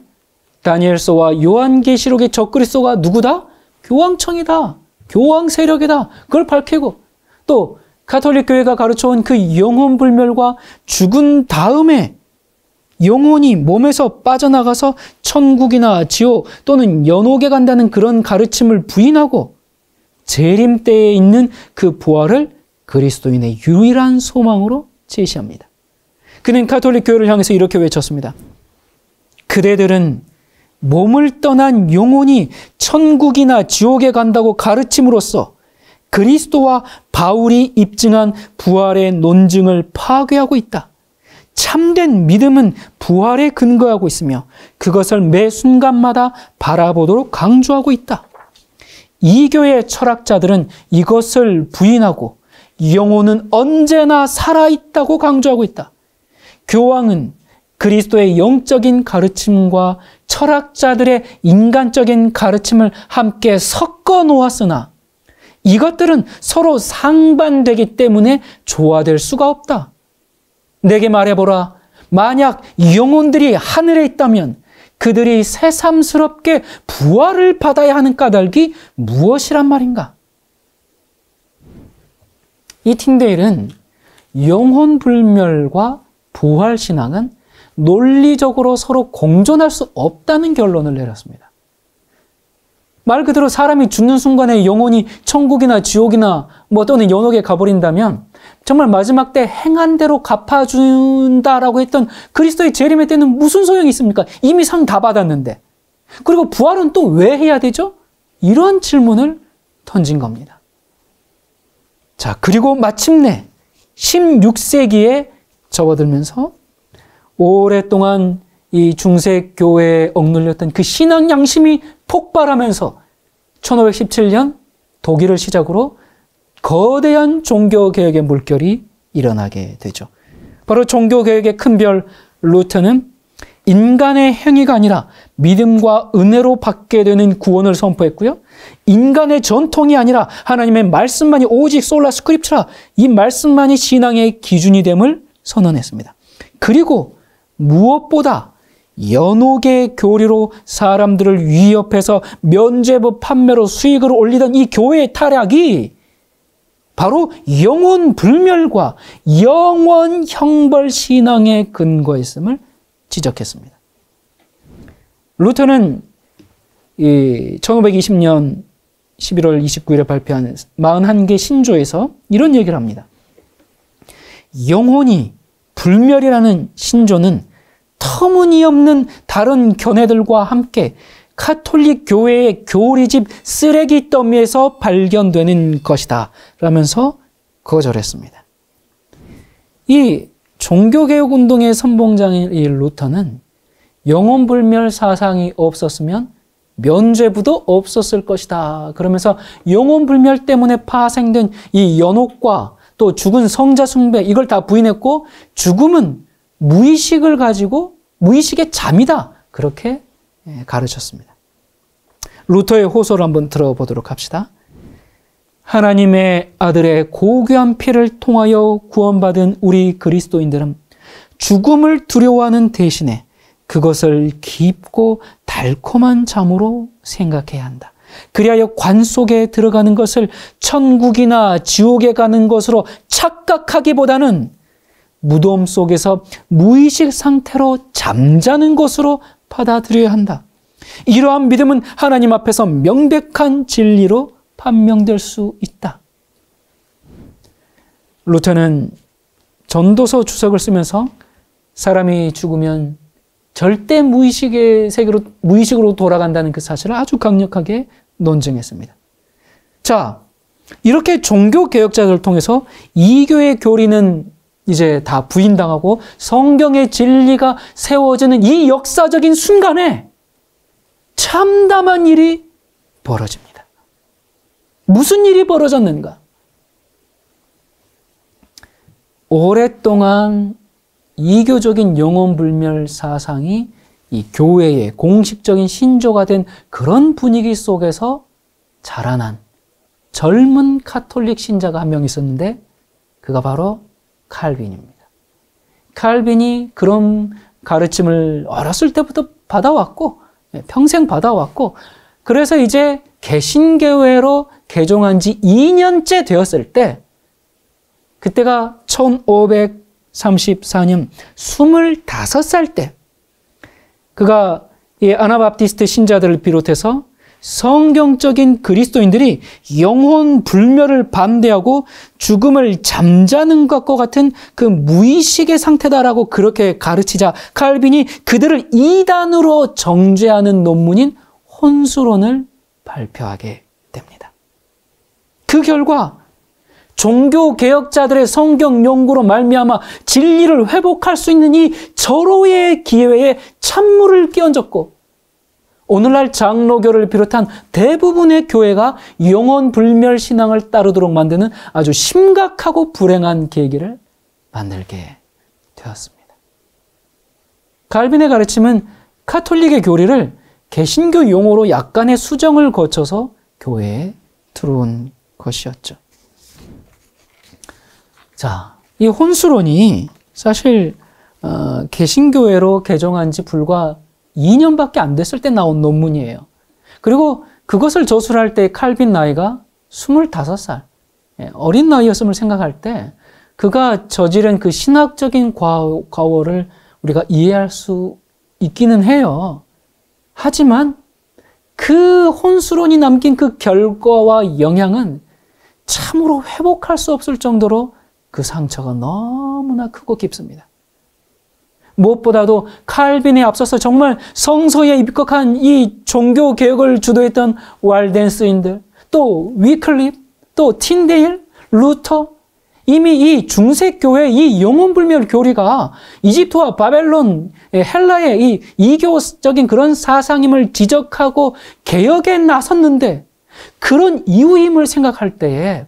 다니엘서와 요한계시록의 적그리스도가 누구다? 교황청이다, 교황 세력이다, 그걸 밝히고, 또 가톨릭 교회가 가르쳐온 그 영혼불멸과 죽은 다음에 영혼이 몸에서 빠져나가서 천국이나 지옥 또는 연옥에 간다는 그런 가르침을 부인하고 재림 때에 있는 그 부활을 그리스도인의 유일한 소망으로 제시합니다. 그는 가톨릭 교회를 향해서 이렇게 외쳤습니다. 그대들은 몸을 떠난 영혼이 천국이나 지옥에 간다고 가르침으로써 그리스도와 바울이 입증한 부활의 논증을 파괴하고 있다. 참된 믿음은 부활에 근거하고 있으며 그것을 매 순간마다 바라보도록 강조하고 있다. 이 교회의 철학자들은 이것을 부인하고 영혼은 언제나 살아있다고 강조하고 있다. 교황은 그리스도의 영적인 가르침과 철학자들의 인간적인 가르침을 함께 섞어 놓았으나 이것들은 서로 상반되기 때문에 조화될 수가 없다. 내게 말해보라. 만약 영혼들이 하늘에 있다면 그들이 새삼스럽게 부활을 받아야 하는 까닭이 무엇이란 말인가? 이 틴데일은 영혼불멸과 부활신앙은 논리적으로 서로 공존할 수 없다는 결론을 내렸습니다. 말 그대로 사람이 죽는 순간에 영혼이 천국이나 지옥이나 또는 연옥에 가버린다면 정말 마지막 때 행한 대로 갚아준다라고 했던 그리스도의 재림의 때는 무슨 소용이 있습니까? 이미 상 다 받았는데. 그리고 부활은 또 왜 해야 되죠? 이런 질문을 던진 겁니다. 자, 그리고 마침내 16세기에 접어들면서 오랫동안 이 중세 교회에 억눌렸던 그 신앙 양심이 폭발하면서 1517년 독일을 시작으로 거대한 종교개혁의 물결이 일어나게 되죠. 바로 종교개혁의 큰별 루터는 인간의 행위가 아니라 믿음과 은혜로 받게 되는 구원을 선포했고요. 인간의 전통이 아니라 하나님의 말씀만이 오직 솔라 스크립처라, 이 말씀만이 신앙의 기준이 됨을 선언했습니다. 그리고 무엇보다 연옥의 교리로 사람들을 위협해서 면죄부 판매로 수익을 올리던 이 교회의 타락이 바로 영혼 불멸과 영원 형벌 신앙의 근거였음을 지적했습니다. 루터는 1520년 11월 29일에 발표한 41개 신조에서 이런 얘기를 합니다. 영혼이 불멸이라는 신조는 터무니없는 다른 견해들과 함께 카톨릭 교회의 교리집 쓰레기 더미에서 발견되는 것이다 라면서 거절했습니다. 이 종교개혁운동의 선봉장인 이 루터는 영혼불멸 사상이 없었으면 면죄부도 없었을 것이다 그러면서 영혼불멸 때문에 파생된 이 연옥과 또 죽은 성자 숭배, 이걸 다 부인했고 죽음은 무의식을 가지고 무의식의 잠이다 그렇게 가르쳤습니다. 루터의 호소를 한번 들어보도록 합시다. 하나님의 아들의 고귀한 피를 통하여 구원받은 우리 그리스도인들은 죽음을 두려워하는 대신에 그것을 깊고 달콤한 잠으로 생각해야 한다. 그리하여 관 속에 들어가는 것을 천국이나 지옥에 가는 것으로 착각하기보다는 무덤 속에서 무의식 상태로 잠자는 것으로 받아들여야 한다. 이러한 믿음은 하나님 앞에서 명백한 진리로 판명될 수 있다. 루터는 전도서 주석을 쓰면서 사람이 죽으면 절대 무의식의 세계로, 무의식으로 돌아간다는 그 사실을 아주 강력하게 논증했습니다. 자, 이렇게 종교개혁자들을 통해서 이교의 교리는 이제 다 부인당하고 성경의 진리가 세워지는 이 역사적인 순간에 참담한 일이 벌어집니다. 무슨 일이 벌어졌는가? 오랫동안 이교적인 영혼불멸 사상이 이 교회의 공식적인 신조가 된 그런 분위기 속에서 자라난 젊은 카톨릭 신자가 한 명 있었는데 그가 바로 칼빈입니다. 칼빈이 그런 가르침을 어렸을 때부터 받아왔고 평생 받아왔고 그래서 이제 개신교회로 개종한 지 2년째 되었을 때 그때가 1534년 25살 때 그가 이 아나바프티스트 신자들을 비롯해서 성경적인 그리스도인들이 영혼 불멸을 반대하고 죽음을 잠자는 것과 같은 그 무의식의 상태다라고 그렇게 가르치자 칼빈이 그들을 이단으로 정죄하는 논문인 혼수론을 발표하게 됩니다. 그 결과 종교개혁자들의 성경 연구로 말미암아 진리를 회복할 수 있는 이 절호의 기회에 찬물을 끼얹었고 오늘날 장로교를 비롯한 대부분의 교회가 영혼불멸 신앙을 따르도록 만드는 아주 심각하고 불행한 계기를 만들게 되었습니다. 칼빈의 가르침은 카톨릭의 교리를 개신교 용어로 약간의 수정을 거쳐서 교회에 들어온 것이었죠. 자, 이 혼수론이 사실 개신교회로 개종한 지 불과 2년밖에 안 됐을 때 나온 논문이에요. 그리고 그것을 저술할 때 칼빈 나이가 25살. 어린 나이였음을 생각할 때 그가 저지른 그 신학적인 과오를 우리가 이해할 수 있기는 해요. 하지만 그 혼수론이 남긴 그 결과와 영향은 참으로 회복할 수 없을 정도로 그 상처가 너무나 크고 깊습니다. 무엇보다도 칼빈에 앞서서 정말 성서에 입각한 이 종교 개혁을 주도했던 왈덴스인들, 또 위클립, 또 틴데일, 루터, 이미 이 중세교회 이 영혼불멸 교리가 이집트와 바벨론, 헬라의 이 이교적인 그런 사상임을 지적하고 개혁에 나섰는데 그런 이유임을 생각할 때에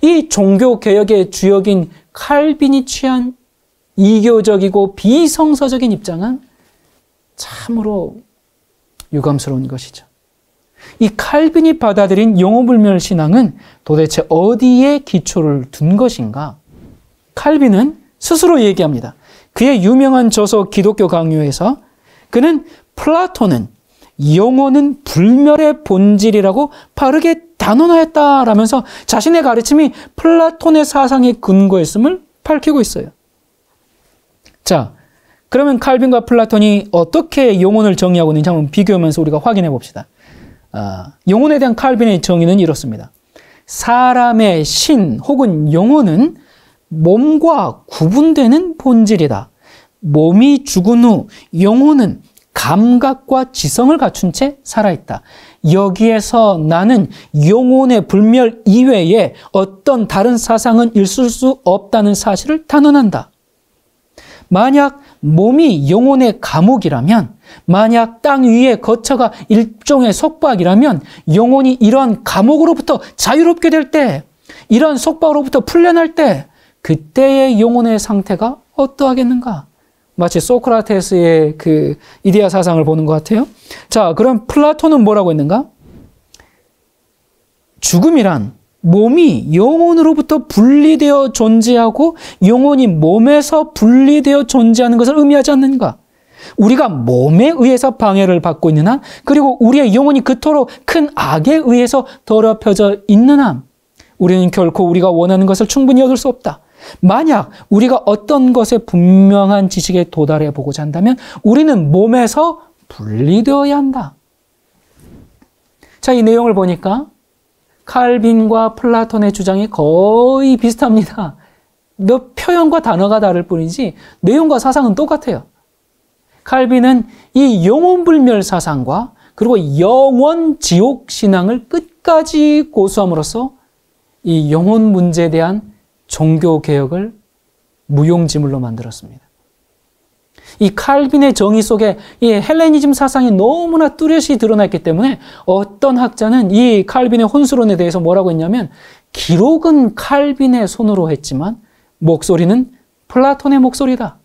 이 종교개혁의 주역인 칼빈이 취한 이교적이고 비성서적인 입장은 참으로 유감스러운 것이죠. 이 칼빈이 받아들인 영혼불멸 신앙은 도대체 어디에 기초를 둔 것인가? 칼빈은 스스로 얘기합니다. 그의 유명한 저서 기독교 강요에서 그는 플라톤은 영혼은 불멸의 본질이라고 바르게 단언하였다라면서 자신의 가르침이 플라톤의 사상에 근거했음을 밝히고 있어요. 자, 그러면 칼빈과 플라톤이 어떻게 영혼을 정의하고 있는지 한번 비교하면서 우리가 확인해 봅시다. 영혼에 대한 칼빈의 정의는 이렇습니다. 사람의 신 혹은 영혼은 몸과 구분되는 본질이다. 몸이 죽은 후 영혼은 감각과 지성을 갖춘 채 살아있다. 여기에서 나는 영혼의 불멸 이외에 어떤 다른 사상은 있을 수 없다는 사실을 단언한다. 만약 몸이 영혼의 감옥이라면, 만약 땅 위에 거처가 일종의 속박이라면 영혼이 이러한 감옥으로부터 자유롭게 될 때, 이러한 속박으로부터 풀려날 때 그때의 영혼의 상태가 어떠하겠는가? 마치 소크라테스의 그 이데아 사상을 보는 것 같아요. 자, 그럼 플라톤은 뭐라고 했는가? 죽음이란 몸이 영혼으로부터 분리되어 존재하고 영혼이 몸에서 분리되어 존재하는 것을 의미하지 않는가? 우리가 몸에 의해서 방해를 받고 있는 한, 그리고 우리의 영혼이 그토록 큰 악에 의해서 더럽혀져 있는 한, 우리는 결코 우리가 원하는 것을 충분히 얻을 수 없다. 만약 우리가 어떤 것에 분명한 지식에 도달해 보고자 한다면 우리는 몸에서 분리되어야 한다. 자, 이 내용을 보니까 칼빈과 플라톤의 주장이 거의 비슷합니다. 몇 표현과 단어가 다를 뿐이지 내용과 사상은 똑같아요. 칼빈은 이 영혼불멸 사상과 그리고 영원지옥 신앙을 끝까지 고수함으로써 이 영혼 문제에 대한 종교개혁을 무용지물로 만들었습니다. 이 칼빈의 정의 속에 이 헬레니즘 사상이 너무나 뚜렷이 드러났기 때문에 어떤 학자는 이 칼빈의 혼수론에 대해서 뭐라고 했냐면, 기록은 칼빈의 손으로 했지만 목소리는 플라톤의 목소리다.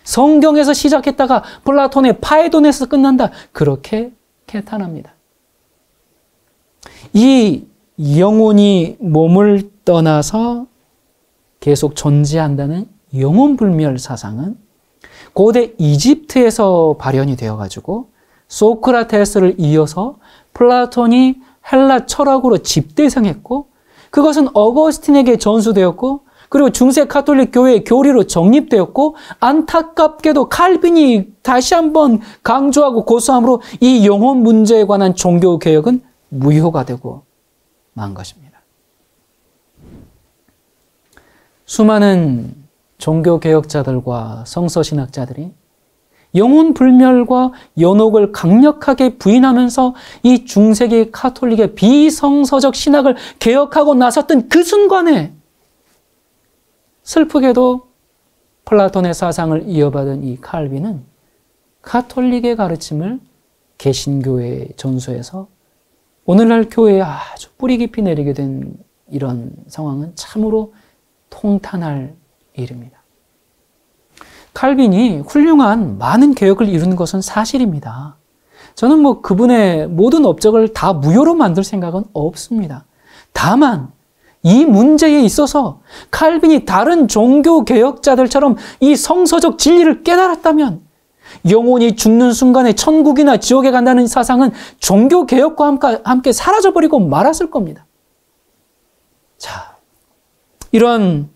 성경에서 시작했다가 플라톤의 파이돈에서 끝난다. 그렇게 개탄합니다. 이 영혼이 몸을 떠나서 계속 존재한다는 영혼불멸 사상은 고대 이집트에서 발현이 되어가지고 소크라테스를 이어서 플라톤이 헬라 철학으로 집대성했고, 그것은 어거스틴에게 전수되었고, 그리고 중세 가톨릭 교회의 교리로 정립되었고, 안타깝게도 칼빈이 다시 한번 강조하고 고수함으로 이 영혼 문제에 관한 종교개혁은 무효가 되고 만 것입니다. 수많은 종교개혁자들과 성서신학자들이 영혼 불멸과 연옥을 강력하게 부인하면서 이 중세기 가톨릭의 비성서적 신학을 개혁하고 나섰던 그 순간에 슬프게도 플라톤의 사상을 이어받은 이 칼빈은 가톨릭의 가르침을 개신교회에 전수해서 오늘날 교회에 아주 뿌리 깊이 내리게 된 이런 상황은 참으로 통탄할 일입니다. 칼빈이 훌륭한 많은 개혁을 이루는 것은 사실입니다. 저는 그분의 모든 업적을 다 무효로 만들 생각은 없습니다. 다만 이 문제에 있어서 칼빈이 다른 종교 개혁자들처럼 이 성서적 진리를 깨달았다면, 영혼이 죽는 순간에 천국이나 지옥에 간다는 사상은 종교개혁과 함께 사라져버리고 말았을 겁니다. 자, 이런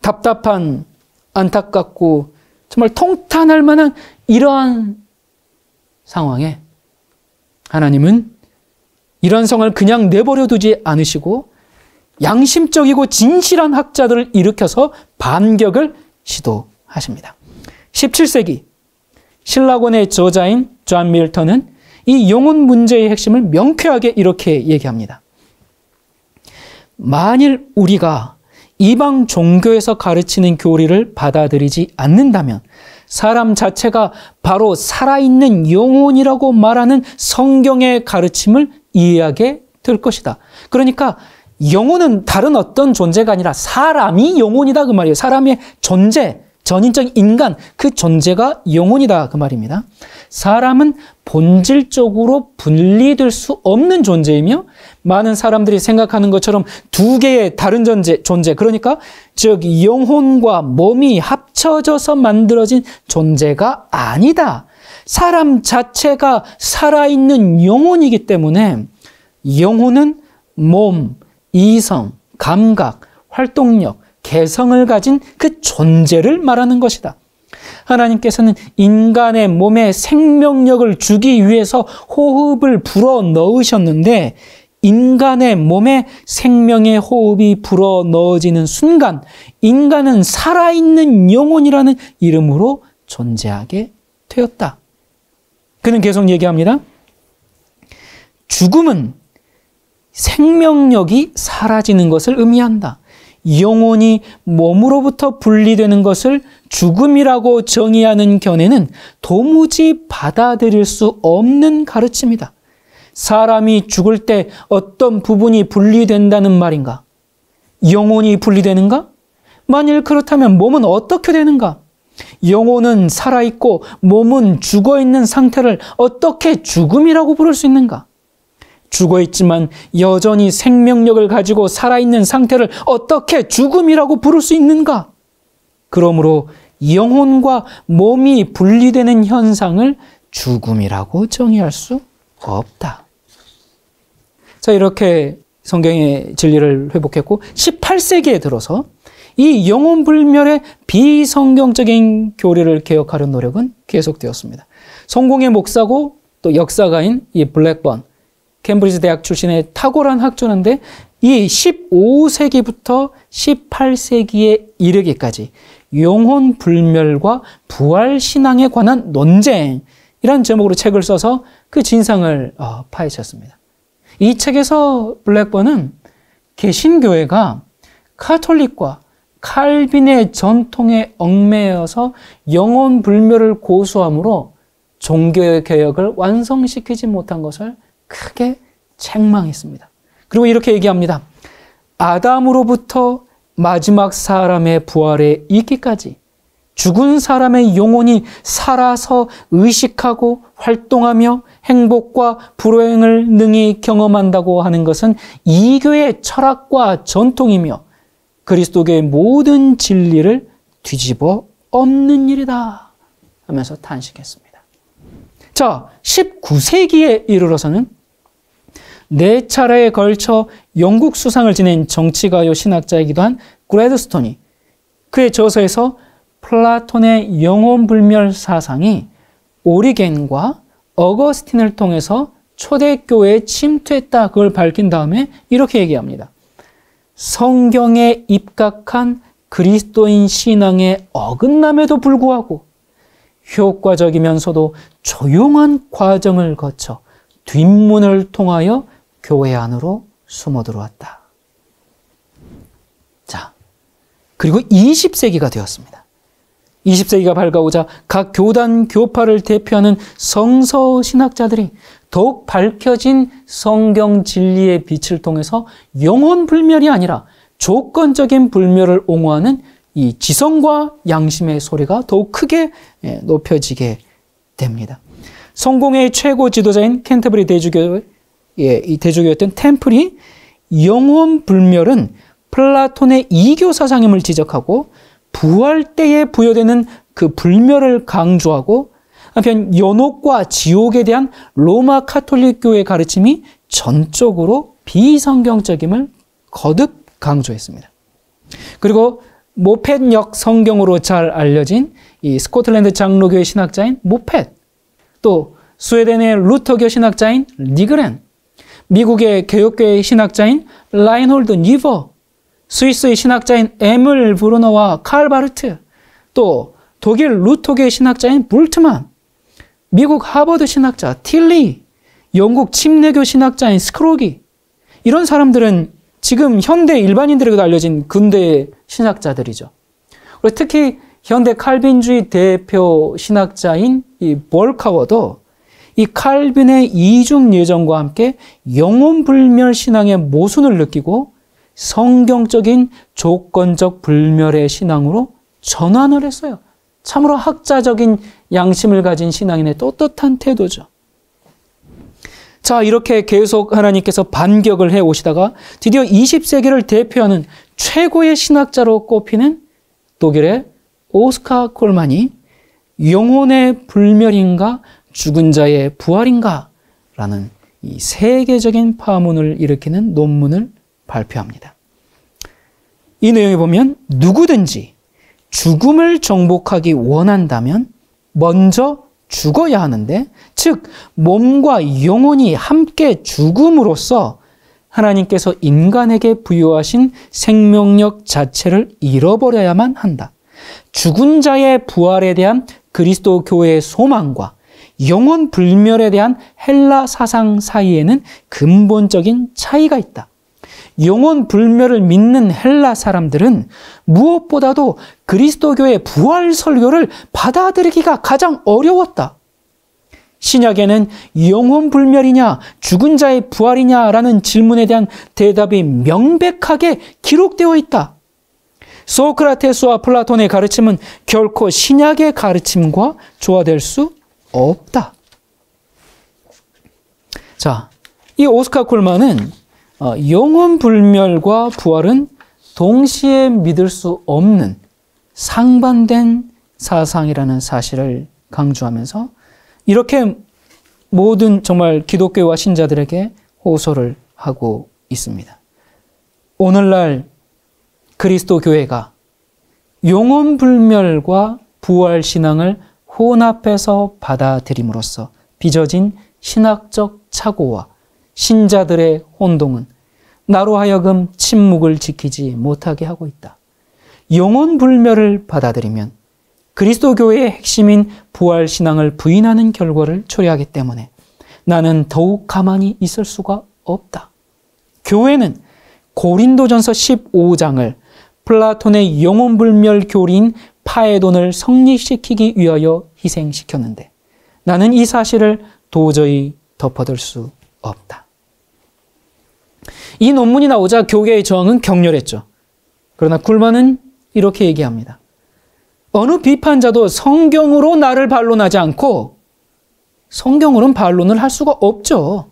답답한, 안타깝고 정말 통탄할 만한 이러한 상황에 하나님은 이런 성을 그냥 내버려 두지 않으시고 양심적이고 진실한 학자들을 일으켜서 반격을 시도하십니다. 17세기 신라권의 저자인 존 밀턴은 이 영혼 문제의 핵심을 명쾌하게 이렇게 얘기합니다. 만일 우리가 이방 종교에서 가르치는 교리를 받아들이지 않는다면 사람 자체가 바로 살아있는 영혼이라고 말하는 성경의 가르침을 이해하게 될 것이다. 그러니까 영혼은 다른 어떤 존재가 아니라 사람이 영혼이다 그 말이에요. 사람의 존재, 전인적 인간, 그 존재가 영혼이다 그 말입니다. 사람은 본질적으로 분리될 수 없는 존재이며 많은 사람들이 생각하는 것처럼 두 개의 다른 존재, 그러니까 즉 영혼과 몸이 합쳐져서 만들어진 존재가 아니다. 사람 자체가 살아있는 영혼이기 때문에 영혼은 몸, 이성, 감각, 활동력, 개성을 가진 그 존재를 말하는 것이다. 하나님께서는 인간의 몸에 생명력을 주기 위해서 호흡을 불어 넣으셨는데 인간의 몸에 생명의 호흡이 불어 넣어지는 순간 인간은 살아있는 영혼이라는 이름으로 존재하게 되었다. 그는 계속 얘기합니다. 죽음은 생명력이 사라지는 것을 의미한다. 영혼이 몸으로부터 분리되는 것을 죽음이라고 정의하는 견해는 도무지 받아들일 수 없는 가르침이다. 사람이 죽을 때 어떤 부분이 분리된다는 말인가? 영혼이 분리되는가? 만일 그렇다면 몸은 어떻게 되는가? 영혼은 살아있고 몸은 죽어있는 상태를 어떻게 죽음이라고 부를 수 있는가? 죽어있지만 여전히 생명력을 가지고 살아있는 상태를 어떻게 죽음이라고 부를 수 있는가? 그러므로 영혼과 몸이 분리되는 현상을 죽음이라고 정의할 수 없다. 자, 이렇게 성경의 진리를 회복했고 18세기에 들어서 이 영혼불멸의 비성경적인 교리를 개혁하려는 노력은 계속되었습니다. 성공의 목사고 또 역사가인 이 블랙번, 캠브리지 대학 출신의 탁월한 학조인데 이 15세기부터 18세기에 이르기까지 영혼 불멸과 부활 신앙에 관한 논쟁이란 제목으로 책을 써서 그 진상을 파헤쳤습니다. 이 책에서 블랙번은 개신교회가 카톨릭과 칼빈의 전통에 얽매여서 영혼 불멸을 고수함으로 종교개혁을 완성시키지 못한 것을 크게 책망했습니다. 그리고 이렇게 얘기합니다. 아담으로부터 마지막 사람의 부활에 이르기까지 죽은 사람의 영혼이 살아서 의식하고 활동하며 행복과 불행을 능히 경험한다고 하는 것은 이교의 철학과 전통이며 그리스도교의 모든 진리를 뒤집어 엎는 일이다 하면서 탄식했습니다. 자, 19세기에 이르러서는 4차례에 걸쳐 영국 수상을 지낸 정치가요 신학자이기도 한 그레드스톤이 그의 저서에서 플라톤의 영혼불멸 사상이 오리겐과 어거스틴을 통해서 초대교회에 침투했다, 그걸 밝힌 다음에 이렇게 얘기합니다. 성경에 입각한 그리스도인 신앙의 어긋남에도 불구하고 효과적이면서도 조용한 과정을 거쳐 뒷문을 통하여 교회 안으로 숨어 들어왔다. 자, 그리고 20세기가 되었습니다. 20세기가 밝아오자 각 교단, 교파를 대표하는 성서 신학자들이 더욱 밝혀진 성경 진리의 빛을 통해서 영혼 불멸이 아니라 조건적인 불멸을 옹호하는 이 지성과 양심의 소리가 더욱 크게 높여지게 됩니다. 성공의 최고 지도자인 캔터버리 이 대주교였던 템플이 영혼 불멸은 플라톤의 이교 사상임을 지적하고 부활 때에 부여되는 그 불멸을 강조하고 한편 연옥과 지옥에 대한 로마 가톨릭 교회의 가르침이 전적으로 비성경적임을 거듭 강조했습니다. 그리고 모펫역 성경으로 잘 알려진 이 스코틀랜드 장로교의 신학자인 모펫, 또 스웨덴의 루터교 신학자인 니그렌, 미국의 개혁교의 신학자인 라인홀드 니버, 스위스의 신학자인 에밀 브루너와 칼 바르트, 또 독일 루터교의 신학자인 불트만, 미국 하버드 신학자 틸리, 영국 침례교 신학자인 스크로기, 이런 사람들은 지금 현대 일반인들에게도 알려진 근대 신학자들이죠. 그리고 특히 현대 칼빈주의 대표 신학자인 이 볼카워도 이 칼빈의 이중 예정과 함께 영혼불멸 신앙의 모순을 느끼고 성경적인 조건적 불멸의 신앙으로 전환을 했어요. 참으로 학자적인 양심을 가진 신앙인의 떳떳한 태도죠. 자, 이렇게 계속 하나님께서 반격을 해 오시다가 드디어 20세기를 대표하는 최고의 신학자로 꼽히는 독일의 오스카 콜만이 영혼의 불멸인가 죽은 자의 부활인가 라는 이 세계적인 파문을 일으키는 논문을 발표합니다. 이 내용에 보면 누구든지 죽음을 정복하기 원한다면 먼저 죽어야 하는데, 즉 몸과 영혼이 함께 죽음으로써 하나님께서 인간에게 부여하신 생명력 자체를 잃어버려야만 한다. 죽은 자의 부활에 대한 그리스도 교회의 소망과 영혼 불멸에 대한 헬라 사상 사이에는 근본적인 차이가 있다. 영혼 불멸을 믿는 헬라 사람들은 무엇보다도 그리스도교의 부활 설교를 받아들이기가 가장 어려웠다. 신약에는 영혼 불멸이냐 죽은 자의 부활이냐라는 질문에 대한 대답이 명백하게 기록되어 있다. 소크라테스와 플라톤의 가르침은 결코 신약의 가르침과 조화될 수 없다. 자, 이 오스카 콜만은 영혼 불멸과 부활은 동시에 믿을 수 없는 상반된 사상이라는 사실을 강조하면서 이렇게 모든 정말 기독교와 신자들에게 호소를 하고 있습니다. 오늘날 그리스도 교회가 영혼 불멸과 부활 신앙을 혼합해서 받아들임으로써 빚어진 신학적 착오와 신자들의 혼동은 나로 하여금 침묵을 지키지 못하게 하고 있다. 영혼 불멸을 받아들이면 그리스도 교회의 핵심인 부활 신앙을 부인하는 결과를 초래하기 때문에 나는 더욱 가만히 있을 수가 없다. 교회는 고린도전서 15장을 플라톤의 영혼 불멸 교리인 파에돈을 성립시키기 위하여 희생시켰는데 나는 이 사실을 도저히 덮어둘 수 없다. 이 논문이 나오자 교계의 저항은 격렬했죠. 그러나 쿨만은 이렇게 얘기합니다. 어느 비판자도 성경으로 나를 반론하지 않고, 성경으로는 반론을 할 수가 없죠.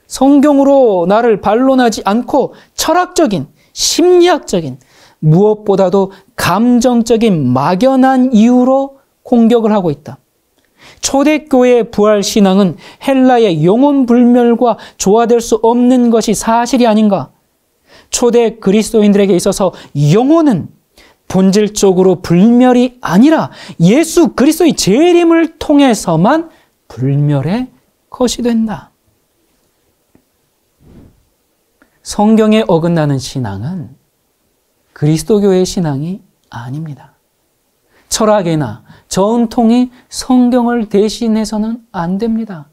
성경으로 나를 반론하지 않고 철학적인, 심리학적인, 무엇보다도 감정적인 막연한 이유로 공격을 하고 있다. 초대교회의 부활신앙은 헬라의 영혼 불멸과 조화될 수 없는 것이 사실이 아닌가? 초대 그리스도인들에게 있어서 영혼은 본질적으로 불멸이 아니라 예수 그리스도의 재림을 통해서만 불멸의 것이 된다. 성경에 어긋나는 신앙은 그리스도교의 신앙이 아닙니다. 철학이나 전통이 성경을 대신해서는 안 됩니다.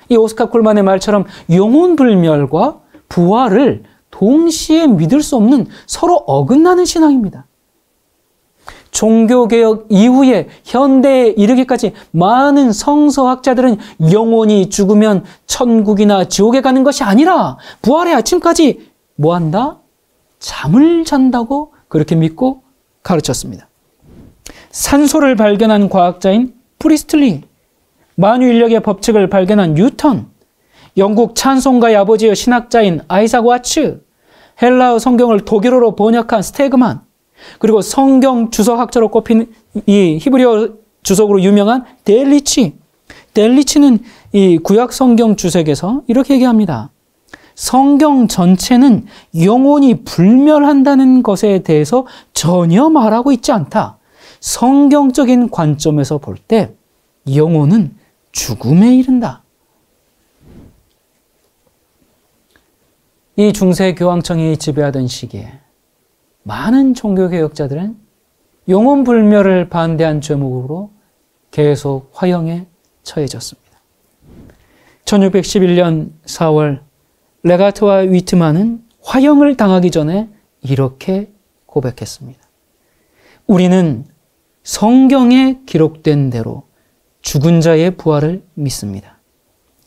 이 오스카 콜만의 말처럼 영혼 불멸과 부활을 동시에 믿을 수 없는 서로 어긋나는 신앙입니다. 종교개혁 이후에 현대에 이르기까지 많은 성서학자들은 영혼이 죽으면 천국이나 지옥에 가는 것이 아니라 부활의 아침까지 뭐한다? 잠을 잔다고 그렇게 믿고 가르쳤습니다. 산소를 발견한 과학자인 프리스틀리, 만유인력의 법칙을 발견한 뉴턴, 영국 찬송가의 아버지여 신학자인 아이삭 와츠, 헬라어 성경을 독일어로 번역한 스테그만, 그리고 성경 주석학자로 꼽힌 이 히브리어 주석으로 유명한 델리치, 델리치는 이 구약 성경 주석에서 이렇게 얘기합니다. 성경 전체는 영혼이 불멸한다는 것에 대해서 전혀 말하고 있지 않다. 성경적인 관점에서 볼 때 영혼은 죽음에 이른다. 이 중세 교황청이 지배하던 시기에 많은 종교개혁자들은 영혼 불멸을 반대한 죄목으로 계속 화형에 처해졌습니다. 1611년 4월 레가트와 위트만은 화형을 당하기 전에 이렇게 고백했습니다. 우리는 성경에 기록된 대로 죽은 자의 부활을 믿습니다.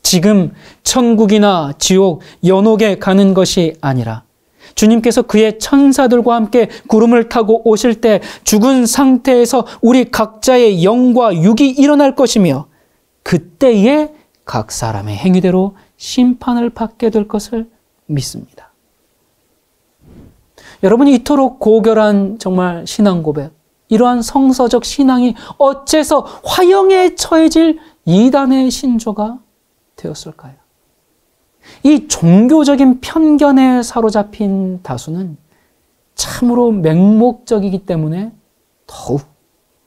지금 천국이나 지옥, 연옥에 가는 것이 아니라 주님께서 그의 천사들과 함께 구름을 타고 오실 때 죽은 상태에서 우리 각자의 영과 육이 일어날 것이며 그때에 각 사람의 행위대로 심판을 받게 될 것을 믿습니다. 여러분이 이토록 고결한 정말 신앙 고백, 이러한 성서적 신앙이 어째서 화형에 처해질 이단의 신조가 되었을까요? 이 종교적인 편견에 사로잡힌 다수는 참으로 맹목적이기 때문에 더욱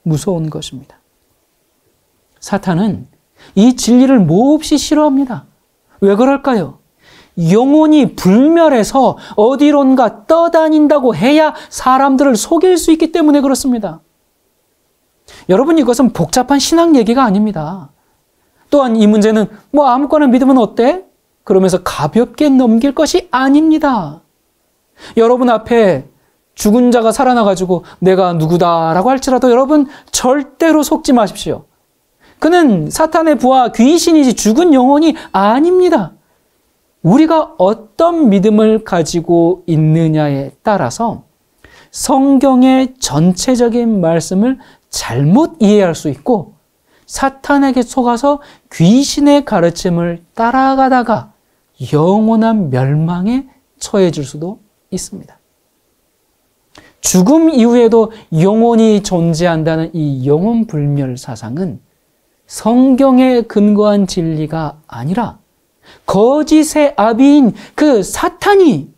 무서운 것입니다. 사탄은 이 진리를 몹시 싫어합니다. 왜 그럴까요? 영혼이 불멸해서 어디론가 떠다닌다고 해야 사람들을 속일 수 있기 때문에 그렇습니다. 여러분, 이것은 복잡한 신앙 얘기가 아닙니다. 또한 이 문제는 뭐 아무거나 믿으면 어때? 그러면서 가볍게 넘길 것이 아닙니다. 여러분 앞에 죽은 자가 살아나가지고 내가 누구다라고 할지라도 여러분 절대로 속지 마십시오. 그는 사탄의 부하 귀신이지 죽은 영혼이 아닙니다. 우리가 어떤 믿음을 가지고 있느냐에 따라서 성경의 전체적인 말씀을 잘못 이해할 수 있고 사탄에게 속아서 귀신의 가르침을 따라가다가 영원한 멸망에 처해질 수도 있습니다. 죽음 이후에도 영혼이 존재한다는 이 영혼 불멸 사상은 성경에 근거한 진리가 아니라 거짓의 아비인 그 사탄이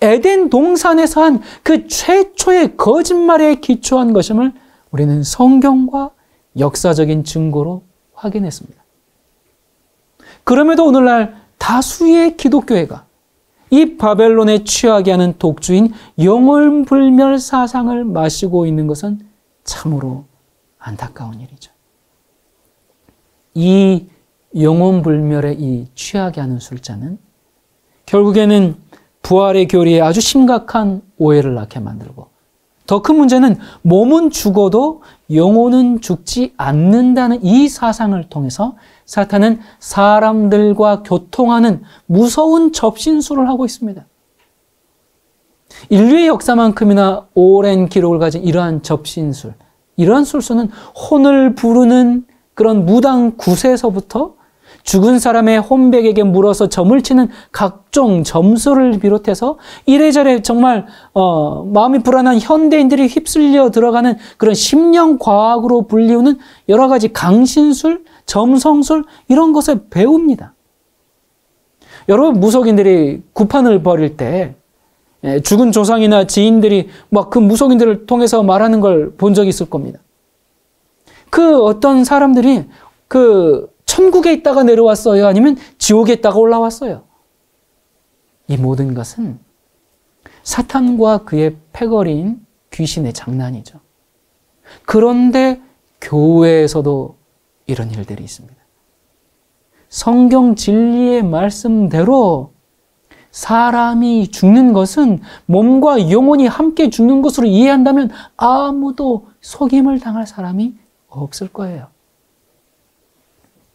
에덴 동산에서 한 그 최초의 거짓말에 기초한 것임을 우리는 성경과 역사적인 증거로 확인했습니다. 그럼에도 오늘날 다수의 기독교회가 이 바벨론에 취하게 하는 독주인 영혼불멸 사상을 마시고 있는 것은 참으로 안타까운 일이죠. 이 영혼불멸에 이 취하게 하는 술자는 결국에는 부활의 교리에 아주 심각한 오해를 낳게 만들고 더 큰 문제는 몸은 죽어도 영혼은 죽지 않는다는 이 사상을 통해서 사탄은 사람들과 교통하는 무서운 접신술을 하고 있습니다. 인류의 역사만큼이나 오랜 기록을 가진 이러한 접신술, 이러한 술수는 혼을 부르는 그런 무당 구세서부터 죽은 사람의 혼백에게 물어서 점을 치는 각종 점수를 비롯해서 이래저래 정말 마음이 불안한 현대인들이 휩쓸려 들어가는 그런 심령과학으로 불리우는 여러 가지 강신술, 점성술 이런 것을 배웁니다. 여러분, 무속인들이 구판을 벌일 때 죽은 조상이나 지인들이 막 그 무속인들을 통해서 말하는 걸 본 적이 있을 겁니다. 그 어떤 사람들이 그 천국에 있다가 내려왔어요? 아니면 지옥에 있다가 올라왔어요? 이 모든 것은 사탄과 그의 패거리인 귀신의 장난이죠. 그런데 교회에서도 이런 일들이 있습니다. 성경 진리의 말씀대로 사람이 죽는 것은 몸과 영혼이 함께 죽는 것으로 이해한다면 아무도 속임을 당할 사람이 없을 거예요.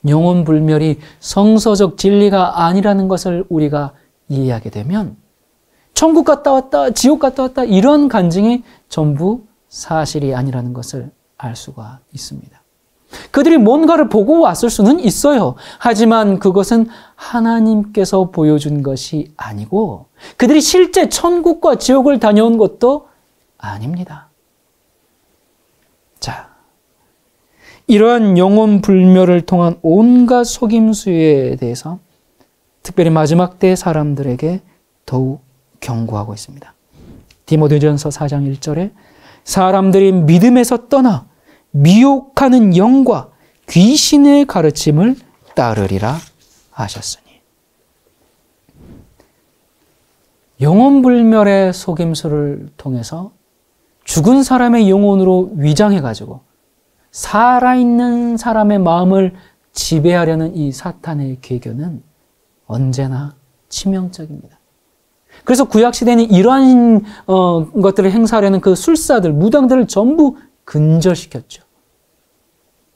영혼불멸이 성서적 진리가 아니라는 것을 우리가 이해하게 되면 천국 갔다 왔다, 지옥 갔다 왔다 이런 간증이 전부 사실이 아니라는 것을 알 수가 있습니다. 그들이 뭔가를 보고 왔을 수는 있어요. 하지만 그것은 하나님께서 보여준 것이 아니고 그들이 실제 천국과 지옥을 다녀온 것도 아닙니다. 자, 이러한 영혼 불멸을 통한 온갖 속임수에 대해서 특별히 마지막 때 사람들에게 더욱 경고하고 있습니다. 디모데전서 4장 1절에 사람들이 믿음에서 떠나 미혹하는 영과 귀신의 가르침을 따르리라 하셨으니. 영혼불멸의 속임수를 통해서 죽은 사람의 영혼으로 위장해가지고 살아있는 사람의 마음을 지배하려는 이 사탄의 계교는 언제나 치명적입니다. 그래서 구약시대는 이러한 것들을 행사하려는 그 술사들, 무당들을 전부 근절시켰죠.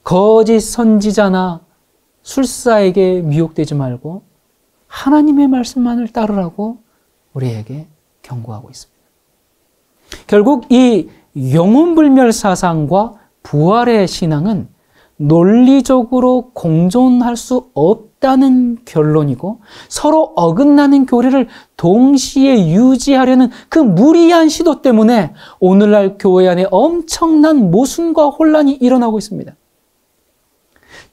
거짓 선지자나 술사에게 미혹되지 말고 하나님의 말씀만을 따르라고 우리에게 경고하고 있습니다. 결국 이 영혼불멸 사상과 부활의 신앙은 논리적으로 공존할 수 없다는 결론이고 서로 어긋나는 교리를 동시에 유지하려는 그 무리한 시도 때문에 오늘날 교회 안에 엄청난 모순과 혼란이 일어나고 있습니다.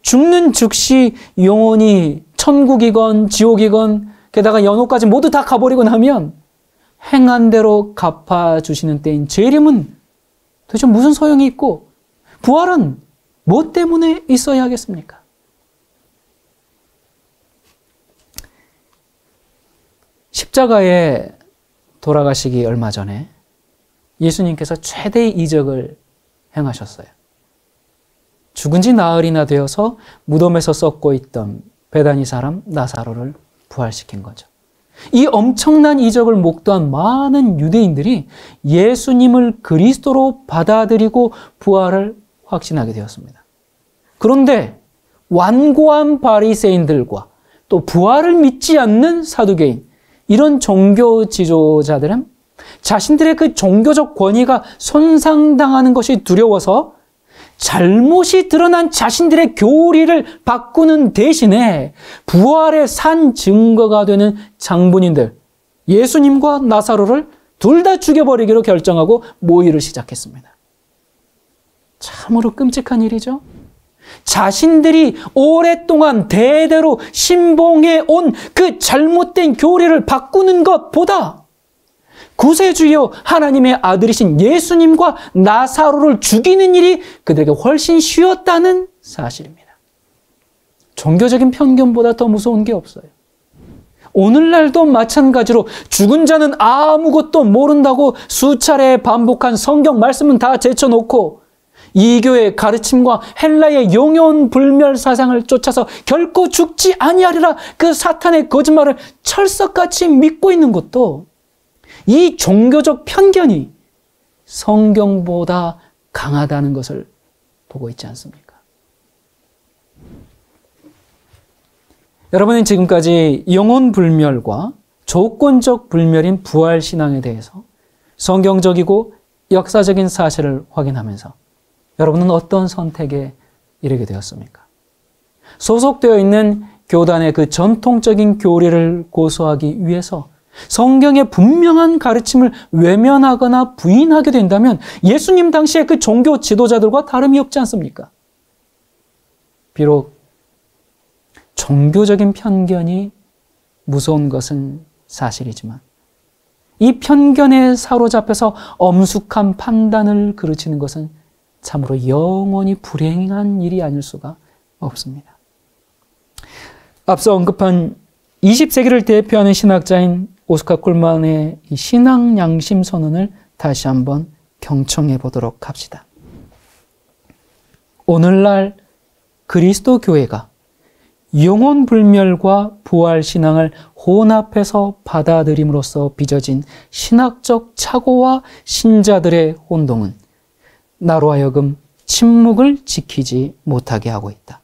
죽는 즉시 영혼이 천국이건 지옥이건 게다가 연옥까지 모두 다 가버리고 나면 행한 대로 갚아주시는 때인 재림은 도대체 무슨 소용이 있고 부활은 뭐 때문에 있어야 하겠습니까? 십자가에 돌아가시기 얼마 전에 예수님께서 최대의 이적을 행하셨어요. 죽은 지 나흘이나 되어서 무덤에서 썩고 있던 베다니 사람 나사로를 부활시킨 거죠. 이 엄청난 이적을 목도한 많은 유대인들이 예수님을 그리스도로 받아들이고 부활을 확신하게 되었습니다. 그런데 완고한 바리새인들과 또 부활을 믿지 않는 사두개인, 이런 종교 지도자들은 자신들의 그 종교적 권위가 손상당하는 것이 두려워서 잘못이 드러난 자신들의 교리를 바꾸는 대신에 부활의 산 증거가 되는 장본인들, 예수님과 나사로를 둘 다 죽여버리기로 결정하고 모의를 시작했습니다. 참으로 끔찍한 일이죠. 자신들이 오랫동안 대대로 신봉해 온 그 잘못된 교리를 바꾸는 것보다 구세주여 하나님의 아들이신 예수님과 나사로를 죽이는 일이 그들에게 훨씬 쉬웠다는 사실입니다. 종교적인 편견보다 더 무서운 게 없어요. 오늘날도 마찬가지로 죽은 자는 아무것도 모른다고 수차례 반복한 성경 말씀은 다 제쳐놓고 이교의 가르침과 헬라의 영혼 불멸 사상을 쫓아서 결코 죽지 아니하리라 그 사탄의 거짓말을 철석같이 믿고 있는 것도 이 종교적 편견이 성경보다 강하다는 것을 보고 있지 않습니까? 여러분은 지금까지 영혼 불멸과 조건적 불멸인 부활 신앙에 대해서 성경적이고 역사적인 사실을 확인하면서 여러분은 어떤 선택에 이르게 되었습니까? 소속되어 있는 교단의 그 전통적인 교리를 고수하기 위해서 성경의 분명한 가르침을 외면하거나 부인하게 된다면 예수님 당시의 그 종교 지도자들과 다름이 없지 않습니까? 비록 종교적인 편견이 무서운 것은 사실이지만 이 편견에 사로잡혀서 엄숙한 판단을 그르치는 것은 참으로 영원히 불행한 일이 아닐 수가 없습니다. 앞서 언급한 20세기를 대표하는 신학자인 오스카 콜만의 이 신앙 양심 선언을 다시 한번 경청해 보도록 합시다. 오늘날 그리스도 교회가 영혼 불멸과 부활 신앙을 혼합해서 받아들임으로써 빚어진 신학적 착오와 신자들의 혼동은 나로 하여금 침묵을 지키지 못하게 하고 있다.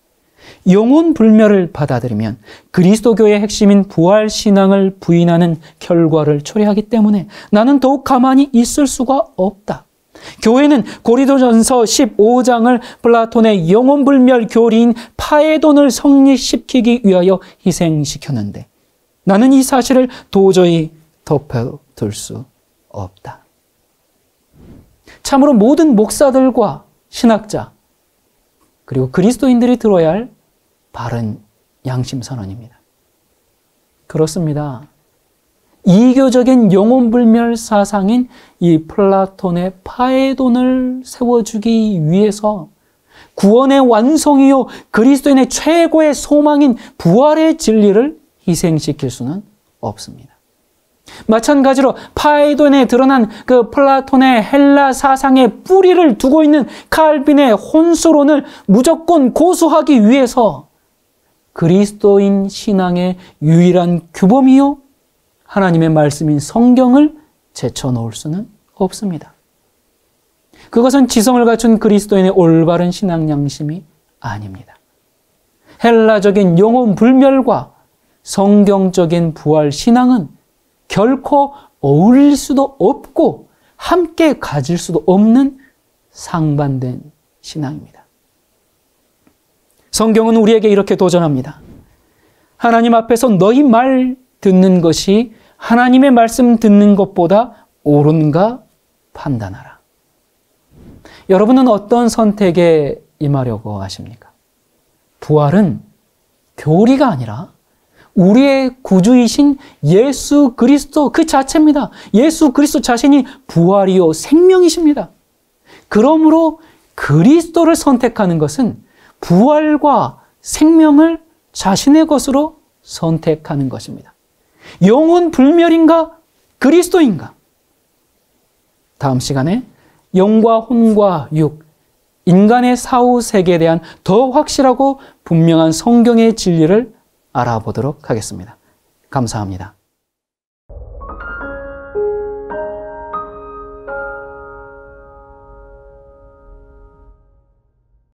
영혼 불멸을 받아들이면 그리스도교의 핵심인 부활 신앙을 부인하는 결과를 초래하기 때문에 나는 더욱 가만히 있을 수가 없다. 교회는 고린도전서 15장을 플라톤의 영혼 불멸 교리인 파에돈을 성립시키기 위하여 희생시켰는데 나는 이 사실을 도저히 덮어둘 수 없다. 참으로 모든 목사들과 신학자, 그리고 그리스도인들이 들어야 할 바른 양심 선언입니다. 그렇습니다. 이교적인 영혼불멸 사상인 이 플라톤의 파해돈을 세워주기 위해서 구원의 완성이요 그리스도인의 최고의 소망인 부활의 진리를 희생시킬 수는 없습니다. 마찬가지로 파해돈에 드러난 그 플라톤의 헬라 사상의 뿌리를 두고 있는 칼빈의 혼수론을 무조건 고수하기 위해서 그리스도인 신앙의 유일한 규범이요 하나님의 말씀인 성경을 제쳐놓을 수는 없습니다. 그것은 지성을 갖춘 그리스도인의 올바른 신앙 양심이 아닙니다. 헬라적인 영혼 불멸과 성경적인 부활 신앙은 결코 어울릴 수도 없고 함께 가질 수도 없는 상반된 신앙입니다. 성경은 우리에게 이렇게 도전합니다. 하나님 앞에서 너희 말 듣는 것이 하나님의 말씀 듣는 것보다 옳은가 판단하라. 여러분은 어떤 선택에 임하려고 하십니까? 부활은 교리가 아니라 우리의 구주이신 예수 그리스도 그 자체입니다. 예수 그리스도 자신이 부활이요 생명이십니다. 그러므로 그리스도를 선택하는 것은 부활과 생명을 자신의 것으로 선택하는 것입니다. 영혼 불멸인가? 그리스도인가? 다음 시간에 영과 혼과 육, 인간의 사후 세계에 대한 더 확실하고 분명한 성경의 진리를 알아보도록 하겠습니다. 감사합니다.